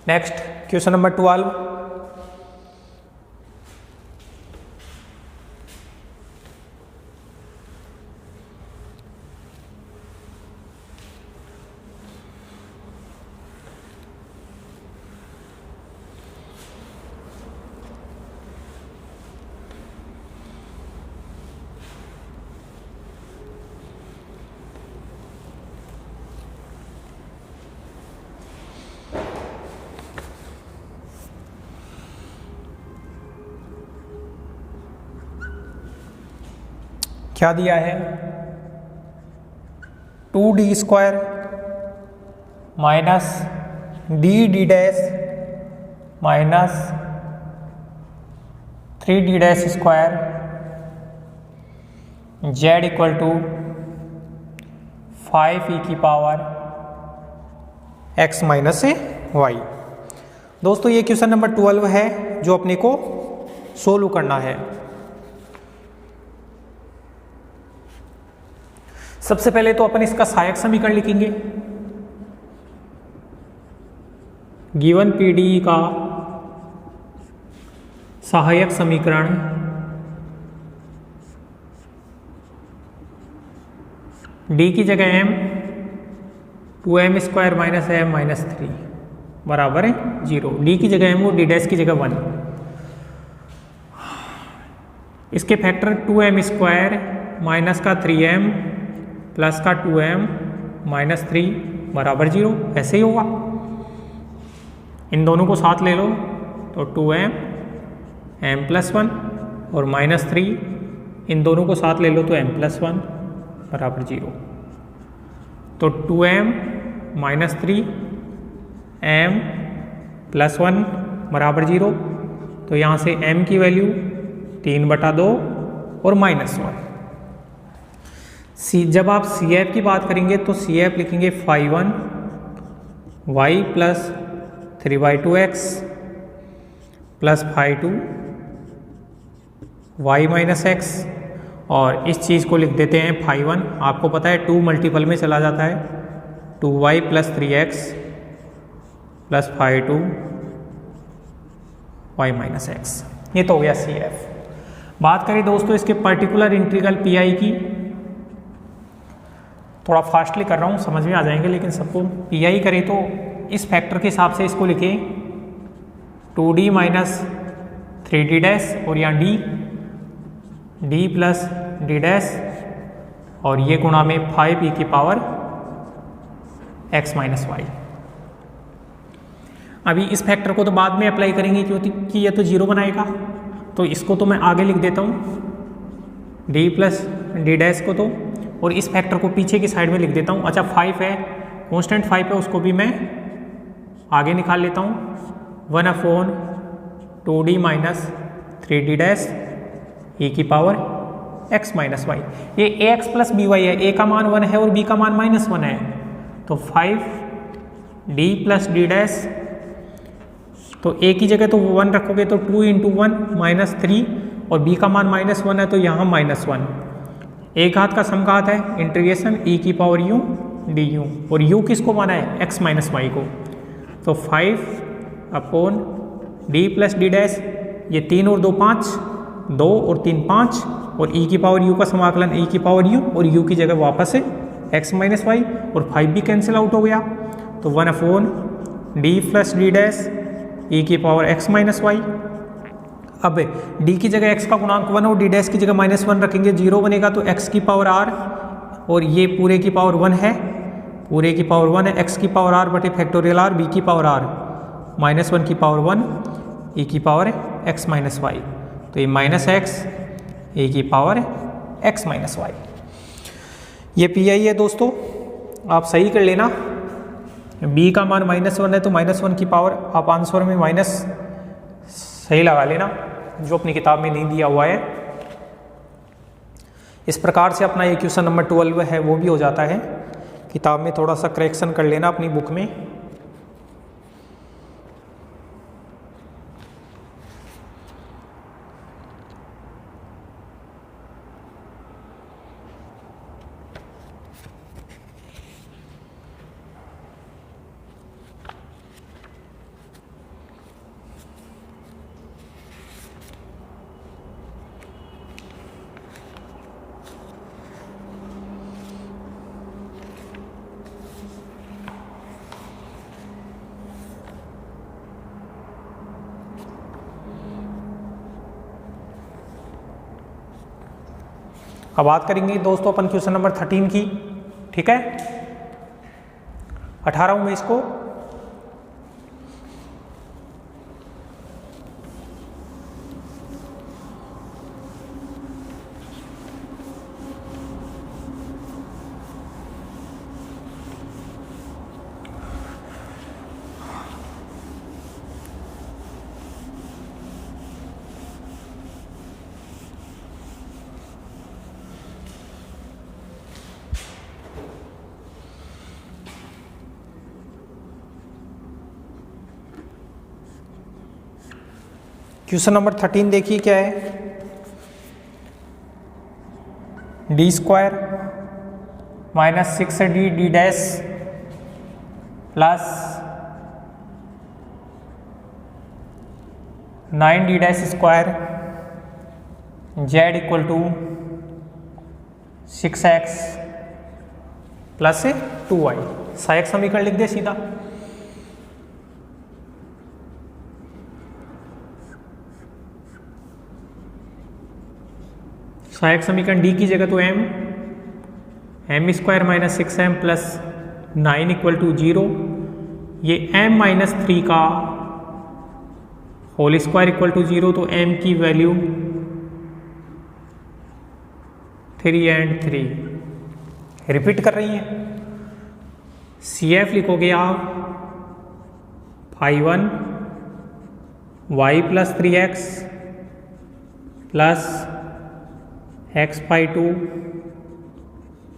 नेक्स्ट क्वेश्चन नंबर 12। क्या दिया है, 2d square minus D dash minus 3d dash square z equal to 5e की पावर x माइनस y। दोस्तों ये क्वेश्चन नंबर 12 है जो अपने को सोल्व करना है। सबसे पहले तो अपन इसका सहायक समीकरण लिखेंगे। गिवन पीडी का सहायक समीकरण d की जगह m 2m square minus m minus 3 बराबर है 0। d की जगह m हो, d डैश की जगह 1। इसके फैक्टर 2m² माइनस का 3m प्लस का 2m माइनस 3 बराबर 0, ऐसे ही होगा। इन दोनों को साथ ले लो तो 2m m प्लस 1 और माइनस 3, इन दोनों को साथ ले लो तो m प्लस 1 बराबर 0। तो 2m माइनस 3 m प्लस 1 बराबर 0। तो यहाँ से m की वैल्यू 3/2 और माइनस 1। जब आप CF की बात करेंगे तो CF लिखेंगे phi1 y plus 3/2x plus phi2 y minus x, और इस चीज़ को लिख देते हैं phi1। आपको पता है 2 मल्टीपल में चला जाता है, 2y plus 3x plus phi2 y minus x। ये तो हो गया CF। बात करें दोस्तों इसके पर्टिकुलर इंटीग्रल PI की, थोड़ा फास्टली कर रहा हूँ, समझ में आ जाएंगे, लेकिन सबको PI करें तो इस फैक्टर के हिसाब से इसको लिखें 2d माइनस 3d डैश, और यहाँ d प्लस d डैश, और ये गुणा में 5e की पावर x माइनस y। अभी इस फैक्टर को तो बाद में अप्लाई करेंगे क्योंकि ये तो 0 बनाएगा, तो इसको तो मैं आगे लिख देता हूँ d प्लस d डैश को तो, और इस फैक्टर को पीछे की साइड में लिख देता हूँ। अच्छा 5 है, कांस्टेंट 5 है, उसको भी मैं आगे निकाल लेता हूँ। 1/2d minus 3d dash e की पावर x माइनस y। ये ax प्लस by है, a का मान 1 है और b का मान -1 है, तो 5d प्लस d डैश, तो a की जगह तो 1 रखोगे तो 2 × 1 माइनस 3, और b का मान -1 है तो यहाँ -1। एक हाथ का समघात है, इंटीग्रेशन e की पावर u du, और u किसको माना है, x माइनस y को। तो 5/d प्लस d डैश, ये 3 और 2 5, 2 और 3 5, और e की पावर u का समाकलन e की पावर u, और u की जगह वापस है x माइनस y, और 5 भी कैंसिल आउट हो गया। तो 1/d plus d dash e की पावर x माइनस y। अब d की जगह x का गुणांक 1 और d डैश की जगह -1 रखेंगे, 0 बनेगा तो x की पावर r, और ये पूरे की पावर 1 है, पूरे की पावर 1 है, x की पावर r बटे फैक्टोरियल r, b की पावर r, -1 की पावर 1, e की पावर x माइनस y। तो ये माइनस x, e की पावर x माइनस y। ये PI है दोस्तों, आप सही कर लेना। b का मान -1 है तो -1 की पावर, आप आंसर में माइनस सही लगा लेना, जो अपनी किताब में नहीं दिया हुआ है। इस प्रकार से अपना ये क्वेश्चन नंबर 12 है वो भी हो जाता है। किताब में थोड़ा सा करेक्शन कर लेना अपनी बुक में। अब बात करेंगे दोस्तों अपन क्वेश्चन नंबर 13 की, ठीक है। 18 में इसको क्वेश्चन नंबर 13 देखिए क्या है। d² minus 6d dash plus 9d dash square z equal to 6x plus 2y। सहायक समीकरण लिख दे सीधा। सहायक समीकरण डी की जगह तो M square minus 6m plus 9 equal to 0, ये m माइनस 3 का होल स्क्वायर इक्वल टू 0, तो m की वैल्यू 3 and 3 रिपीट कर रही है। CF लिखोगे आप 1 y plus 3x plus x 2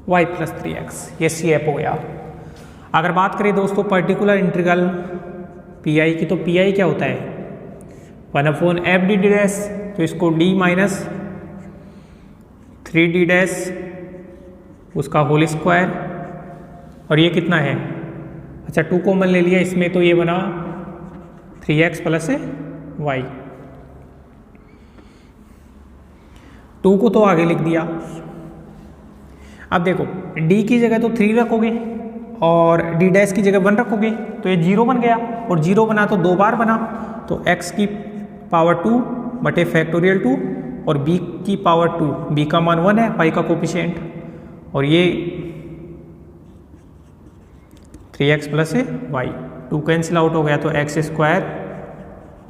y plus 3x, ये CF हो गया। अगर बात करें दोस्तों पर्टिकुलर इंटीग्रल PI की, तो PI क्या होता है 1/f डी डैश, तो इसको d माइनस 3d डैश उसका होल स्क्वायर, और ये कितना है, अच्छा 2 कॉमन ले लिया इसमें, तो ये बना 3x प्लस y, 2 को तो आगे लिख दिया। अब देखो d की जगह तो 3 रखोगे और d डैश की जगह 1 रखोगे, तो ये 0 बन गया, और 0 बना तो 2 बार बना, तो x की पावर 2 बटे फैक्टोरियल 2 और b की पावर 2, b का मान 1 है, y का कोफिशिएंट, और ये 3x plus y, 2 cancel out हो गया, तो x square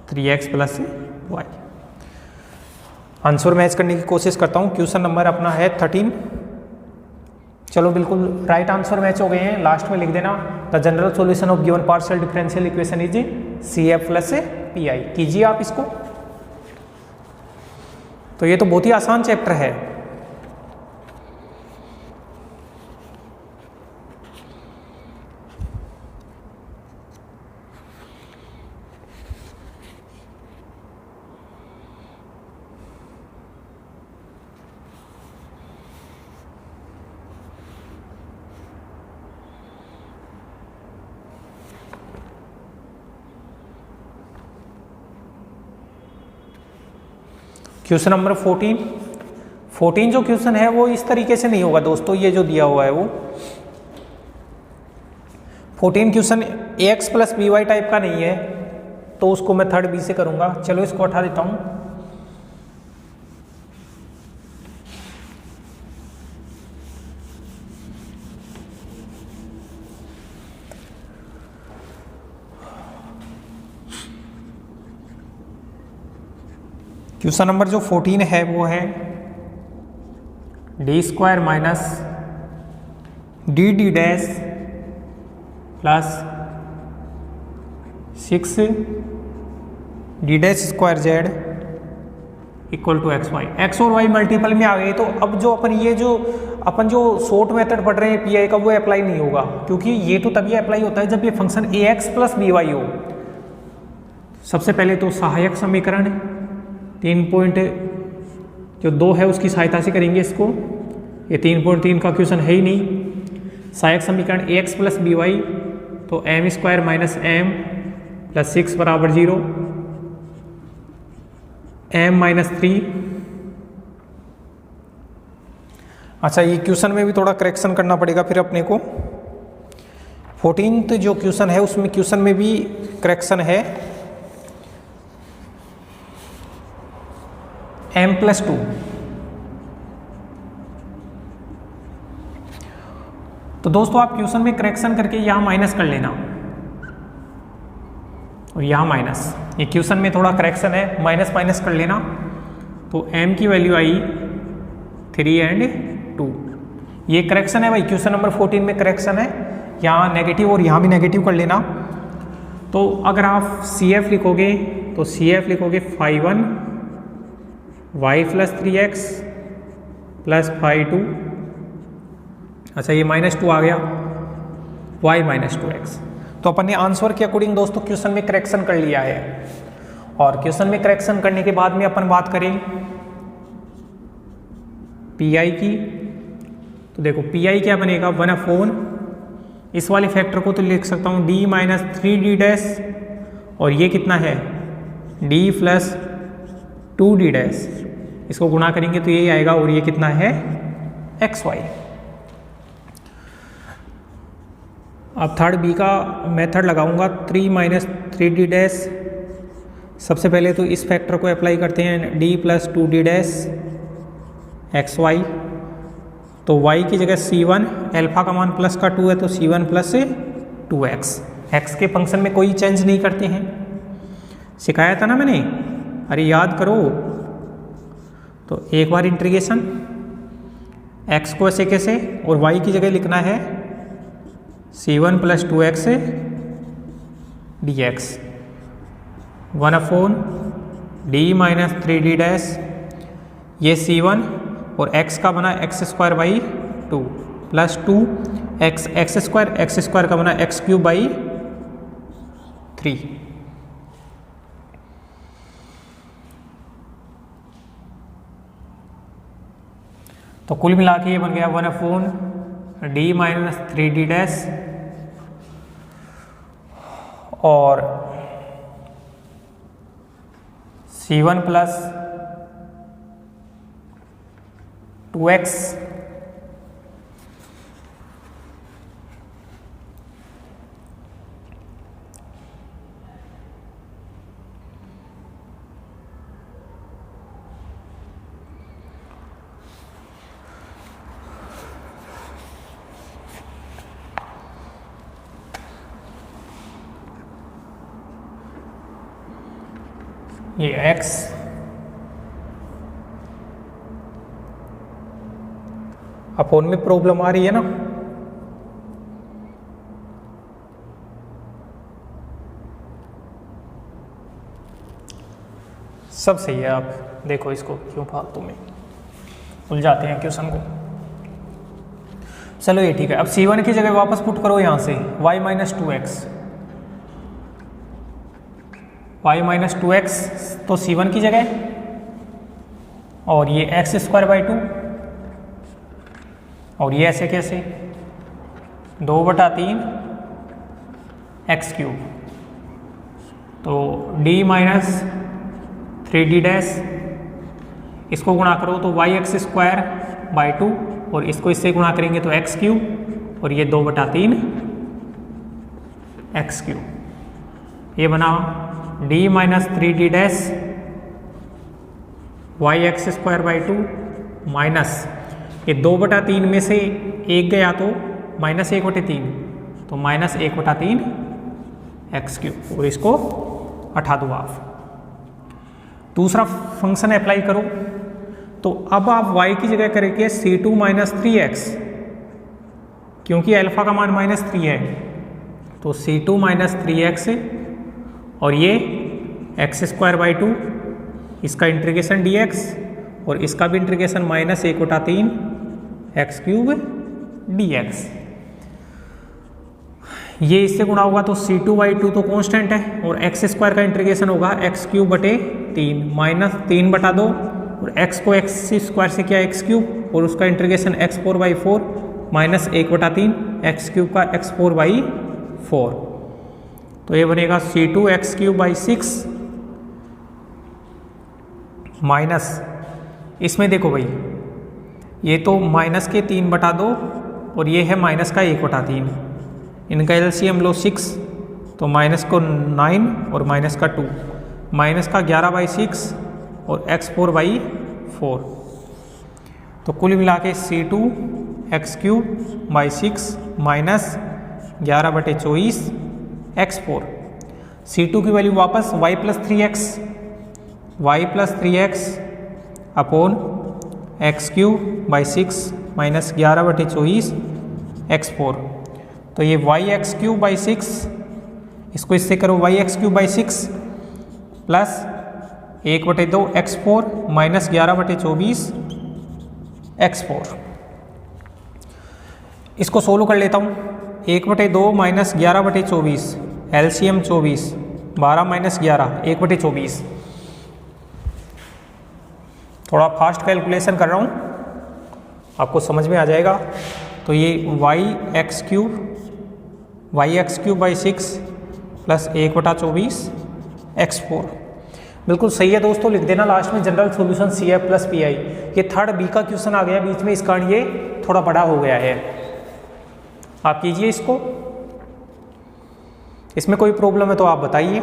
3x plus y। Answer match करने की कोशिश करता हूँ। क्वेश्चन नंबर अपना है 13। चलो बिल्कुल राइट आंसर मैच हो गए हैं। लास्ट में लिख देना the general solution of given partial differential equation is CF plus PI, कीजिए आप इसको। तो ये तो बहुत ही आसान चैप्टर है। क्वेश्चन नंबर 14 जो क्वेश्चन है वो इस तरीके से नहीं होगा दोस्तों, ये जो दिया हुआ है वो 14 question AX plus BY type का नहीं है, तो उसको मैं थर्ड B से करूंगा। चलो इसको हटा देता हूं। क्वेश्चन नंबर जो 14 है वो है D square minus D dash plus 6 D dash square Z equal to X Y. X और वाई मल्टीपल में आ गए, तो अब जो अपन जो शॉर्ट मेथड पढ़ रहे हैं PI का, वो अप्लाई नहीं होगा, क्योंकि ये तो तभी अप्लाई होता है जब ये फंक्शन AX प्लस BY हो। सबसे पहले तो सहायक समीकरण 3.2 है उसकी सहायता से करेंगे इसको। ये 3.3 का क्वेश्चन है ही नहीं। सहायक समीकरण AX प्लस BY, तो m square minus m plus 6 बराबर 0, m माइनस 3। अच्छा ये क्वेश्चन में भी थोड़ा करेक्शन करना पड़ेगा फिर अपने को। 14th जो क्वेश्चन है उसमें क्वेश्चन में भी करेक्शन है, m प्लस 2। तो दोस्तों आप क्वेश्चन में करेक्शन करके यहाँ माइनस कर लेना और यहाँ माइनस, ये क्वेश्चन में थोड़ा करेक्शन है, माइनस माइनस कर लेना, तो m की वैल्यू आई 3 and 2। ये करेक्शन है भाई, क्वेश्चन नंबर 14 में करेक्शन है, यहाँ नेगेटिव और यहाँ भी नेगेटिव कर लेना। तो अगर आप CF लिखोगे तो CF लिखोगे 5 y प्लस 3x प्लस 5 2। अच्छा ये माइनस 2 आ गया, y माइनस 2x। तो अपन ने आंसर के अकॉर्डिंग दोस्तों क्वेश्चन में करेक्शन कर लिया है। और क्वेश्चन में करेक्शन करने के बाद में अपन बात करें PI की, तो देखो PI क्या बनेगा 1/, इस वाले फैक्टर को तो लिख सकता हूँ d माइनस 3d डैश, और ये कितना है d प्लस 2d डैश, इसको गुणा करेंगे तो यही आएगा, और ये कितना है xy। अब थर्ड B का मेथड लगाऊंगा 3 माइनस 3d डैश। सबसे पहले तो इस फैक्टर को अप्लाई करते हैं d plus 2d dash X Y, तो y की जगह c1, अल्फा का मान प्लस का 2 है तो c1 प्लस 2x। x के फंक्शन में कोई चेंज नहीं करते हैं, सिखाया था ना मैंने, अरे याद करो। तो एक बार इंटीग्रेशन x को ऐसे कैसे, और y की जगह लिखना है c1 plus 2x dx, 1 d minus 3d dash, ये c1 और x का बना x square by 2 plus 2 x square का बना एक्स क्यूब बाई 3। तो कुल मिला के ये बन गया 1 d माइनस 3d डैश और c1 प्लस 2x ये x अपोन में प्रॉब्लम आ रही है ना, सब सही है। आप देखो इसको क्यों फालतू में उलझाते हैं क्वेश्चन को। चलो ये ठीक है। अब c1 की जगह वापस पुट करो यहाँ से y minus 2x, y minus 2x तो c1 की जगह, और ये एक्स स्क्वायर बाई 2, और ये ऐसे कैसे 2/3 एक्स क्यूब, तो d माइनस 3d डैश, इसको गुणा करो तो वाई एक्स स्क्वायर बाई 2, और इसको इससे गुणा करेंगे तो एक्स क्यूब, और ये 2/3 एक्स क्यूब। ये बना d minus 3d dash Y X square by 2 minus ये 2/3 में से एक गया तो माइनस 1/3, तो माइनस 1/3 एक्स क्यूब, और इसको हटा दो आप। दूसरा फंक्शन अप्लाई करो, तो अब आप y की जगह करेंगे c2 माइनस 3x, क्योंकि अल्फा का मान माइनस 3 है, तो c2 माइनस 3x, और ये एक्स स्क्वायर बाई 2, इसका इंटीग्रेशन dx, और इसका भी integration minus 1/3 x cube dx। ये इससे गुणा होगा तो c2 बाई 2 तो कांस्टेंट है, और एक्स स्क्वायर का इंटीग्रेशन होगा एक्स क्यूब बटे 3 माइनस 3/2, और x को एक्स स्क्वायर से किया एक्स क्यूब, और उसका integration x4 by 4 minus 1/3 x cube का x4 बाई 4, तो ये बनेगा c2 x cube by 6 minus, इसमें देखो भाई ये तो माइनस के 3/2 और ये है माइनस का 1/3, इनका एलसीएम लो 6, तो माइनस को 9 और माइनस का 2, माइनस का 11/6 और x4 बाई 4, तो कुल मिला के c2 x cube by 6 minus 11/24 x4। c2 की वैल्यू वापस y plus 3x upon x cube by 6 minus 11/24 x4, तो ये y एक्स क्यूब बाई 6, इसको इससे करो y x cube by 6 plus 1/2 x4 minus 11/24 x4। इसको सोल्व कर लेता हूँ। 1/2 माइनस 11/24, एलसीएम 24, 12 माइनस 11 1/24। थोड़ा फास्ट कैलकुलेशन कर रहा हूँ, आपको समझ में आ जाएगा। तो ये y x cube by 6 plus 1/24 x4 बिल्कुल सही है दोस्तों। लिख देना लास्ट में general solution CF plus PI। ये थर्ड बी का क्वेश्चन आ गया बीच में, इस कारण ये थोड़ा बड़ा हो गया है। आप कीजिए इसको, इसमें कोई प्रॉब्लम है तो आप बताइए।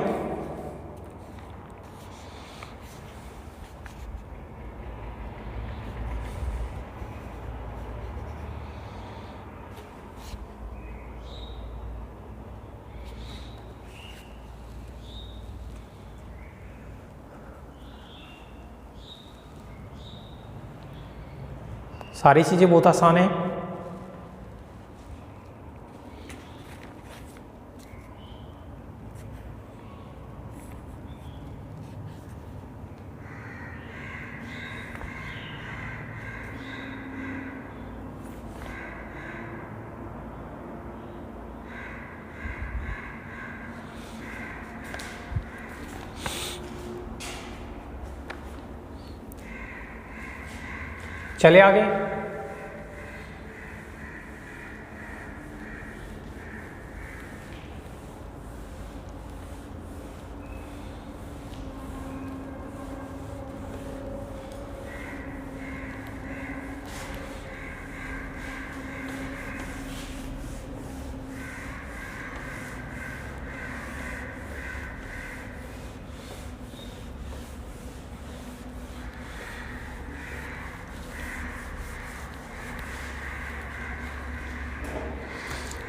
सारी चीज़ें बहुत आसान है। चले आगे।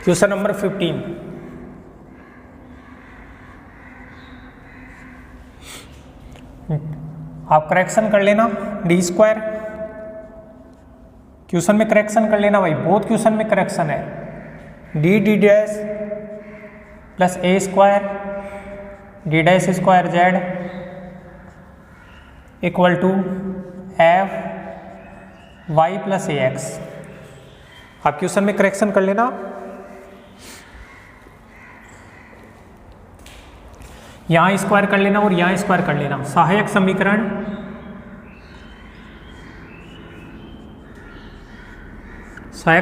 Question number 15। आप करेक्शन कर लेना डी स्क्वायर। क्वेश्चन में करेक्शन कर लेना भाई, बहुत क्वेश्चन में करेक्शन है। D D dash plus A square D dash square Z equal to F Y plus A X. आप क्वेश्चन में करेक्शन कर लेना। यहाँ स्क्वायर कर लेना और यहाँ स्क्वायर कर लेना। सहायक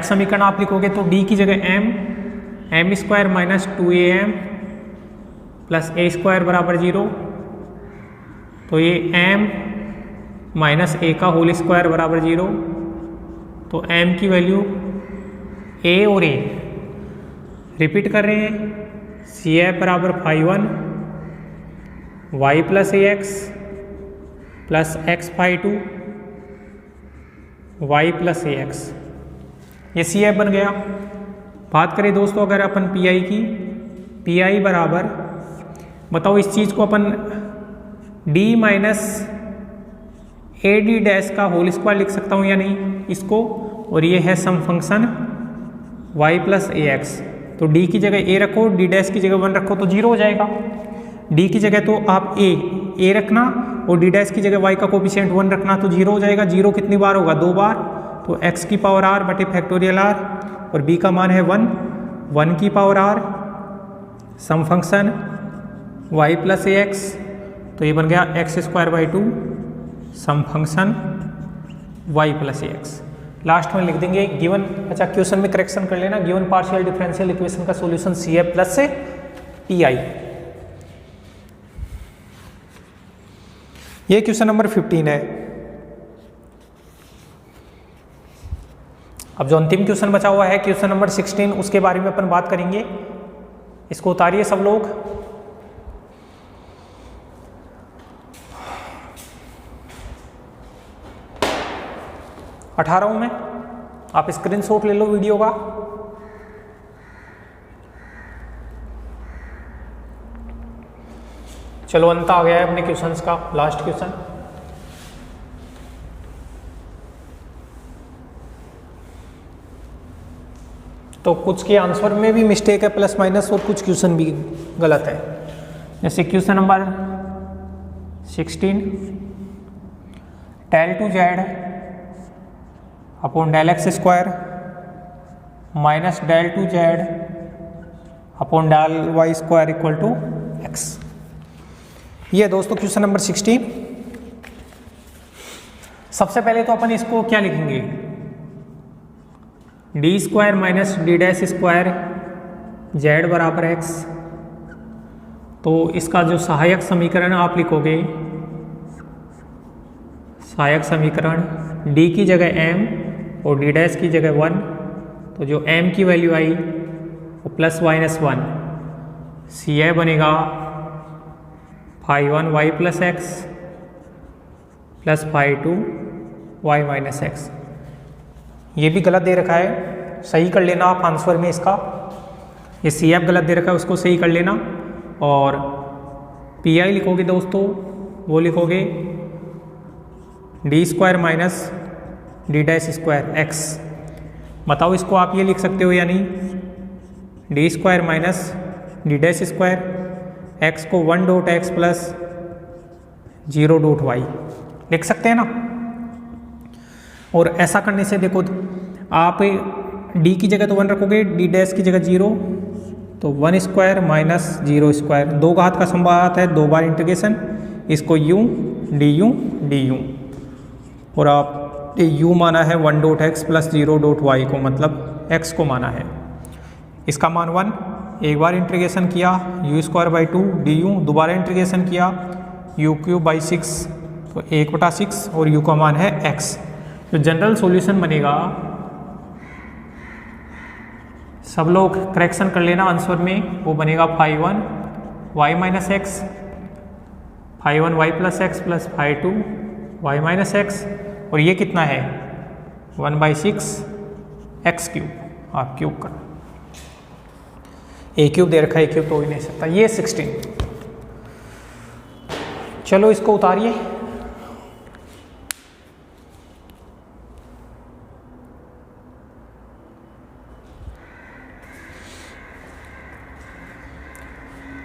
समीकरण आप लिखोगे तो डी की जगह M square minus 2am plus A square बराबर 0। तो ये m माइनस ए का होल स्क्वायर बराबर 0। तो m की वैल्यू a और a रिपीट कर रहे हैं। सी एफ बराबर 5 y plus A X plus X 2 y plus A X, ये सी एफ बन गया। बात करें दोस्तों अगर अपन पी आई की, पी आई बराबर बताओ इस चीज़ को अपन D minus A D dash का होल स्क्वायर लिख सकता हूँ या नहीं इसको, और ये है some function y plus A X. तो d की जगह a रखो, d डैश की जगह 1 रखो तो 0 हो जाएगा। d की जगह तो आप a रखना और d डैश की जगह y का कोफिशिएंट 1 रखना तो 0 हो जाएगा। 0 कितनी बार होगा? 2 बार। तो x की पावर r बटे फैक्टोरियल r और b का मान है 1 की power r some function y plus A X. तो ये बन गया X square by 2 some function y plus A X. Last में लिख देंगे गिवन। अच्छा क्वेश्चन में करेक्शन कर लेना, गिवन पार्शियल डिफरेंशियल इक्वेशन का सॉल्यूशन सी एफ प्लस से पी आई। ये क्वेश्चन नंबर 15 है। अब जो अंतिम क्वेश्चन बचा हुआ है क्वेश्चन नंबर 16, उसके बारे में अपन बात करेंगे। इसको उतारिए सब लोग। अठारह में आप स्क्रीनशॉट ले लो वीडियो का। चलो अंत आ गया है अपने क्वेश्चंस का, लास्ट क्वेश्चन। तो कुछ के आंसर में भी मिस्टेक है प्लस माइनस, और कुछ क्वेश्चन भी गलत है। जैसे question number 16, del two Z upon del X square minus del two Z upon del Y square equal to X. ये दोस्तों क्वेश्चन नंबर 16। सबसे पहले तो अपन इसको क्या लिखेंगे? D square minus D dash square Z बराबर एक्स। तो इसका जो सहायक समीकरण आप लिखोगे, सहायक समीकरण डी की जगह एम और डी डैश की जगह 1। तो जो m की वैल्यू आई वो प्लस माइनस 1, सी ए बनेगा 1 y plus X plus 2 y minus X. ये भी गलत दे रखा है, सही कर लेना आप आंसर में इसका। ये सी एफ गलत दे रखा है, उसको सही कर लेना। और पी आई लिखोगे दोस्तों, वो लिखोगे D square minus D dash square X. बताओ इसको आप ये लिख सकते हो या नहीं, D square minus D dash square X को 1 dot X plus 0 dot Y लिख सकते हैं ना। और ऐसा करने से देखो आप डी की जगह तो 1 रखोगे, डी डैश की जगह 0, तो 1 स्क्वायर माइनस 0 स्क्वायर, 2 घात का संभावित है, 2 बार इंटीग्रेशन, इसको यू डी यू और आप यू माना है 1 dot X plus 0 dot Y को, मतलब एक्स को माना है। इसका मान 1, एक बार इंटीग्रेशन किया you square by 2 D you, दोबारा इंटीग्रेशन किया यू क्यूब बाई 6, तो 1/6 और यू का मान है एक्स। जो जनरल सॉल्यूशन बनेगा, सब लोग करेक्शन कर लेना आंसर में, वो बनेगा 5(1) Y minus X, 5(1) Y plus X plus 5(2) Y minus X, और ये कितना है 1/6 एक्स क्यूब, आप क्यूब कर, ए क्यूब दे रखा है, ए क्यूब तो हो ही नहीं सकता, ये 16। चलो इसको उतारिए।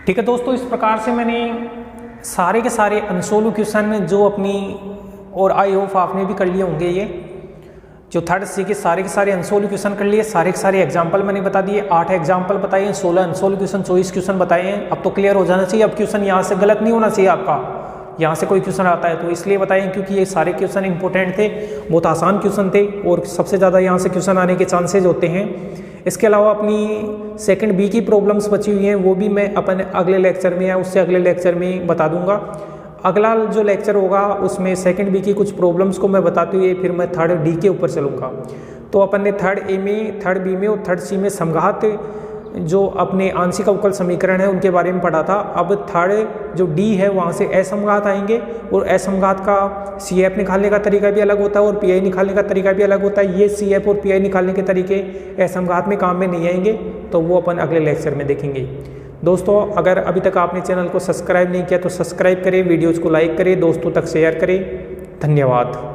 ठीक है दोस्तों, इस प्रकार से मैंने सारे के सारे अनसोल्व क्वेश्चन जो अपनी, और आई होप आपने भी कर लिए होंगे, ये जो थर्ड सी के सारे अनसोल्व क्वेश्चन कर लिए, सारे के सारे एग्जाम्पल मैंने बता दिए, 8 एग्जाम्पल बताए हैं, 16 अनसोल्व क्वेश्चन, 24 क्वेश्चन बताए हैं। अब तो क्लियर हो जाना चाहिए, अब क्वेश्चन यहाँ से गलत नहीं होना चाहिए आपका, यहाँ से कोई क्वेश्चन आता है तो इसलिए बताएं क्योंकि ये सारे क्वेश्चन इंपॉर्टेंट थे, बहुत आसान क्वेश्चन थे और सबसे ज़्यादा यहाँ से क्वेश्चन आने के चांसेज होते हैं। इसके अलावा अपनी सेकंड बी की प्रॉब्लम्स बची हुई हैं, वो भी मैं अपने अगले लेक्चर में या उससे अगले लेक्चर में बता दूंगा। अगला जो लेक्चर होगा उसमें सेकंड बी की कुछ प्रॉब्लम्स को मैं बताते हुए फिर मैं थर्ड डी के ऊपर चलूँगा। तो अपन ने थर्ड ए में, थर्ड बी में और थर्ड सी में समघात जो अपने आंशिक अवकल समीकरण है उनके बारे में पढ़ा था। अब थर्ड जो डी है वहाँ से असमघात आएंगे, और असमघात का सी एफ निकालने का तरीका भी अलग होता है और पी आई निकालने का तरीका भी अलग होता है। ये सी एफ और पी आई निकालने के तरीके असमघात में काम में नहीं आएंगे, तो वो अपन अगले लेक्चर में देखेंगे। दोस्तों अगर अभी तक आपने चैनल को सब्सक्राइब नहीं किया तो सब्सक्राइब करें, वीडियोज़ को लाइक करें, दोस्तों तक शेयर करें। धन्यवाद।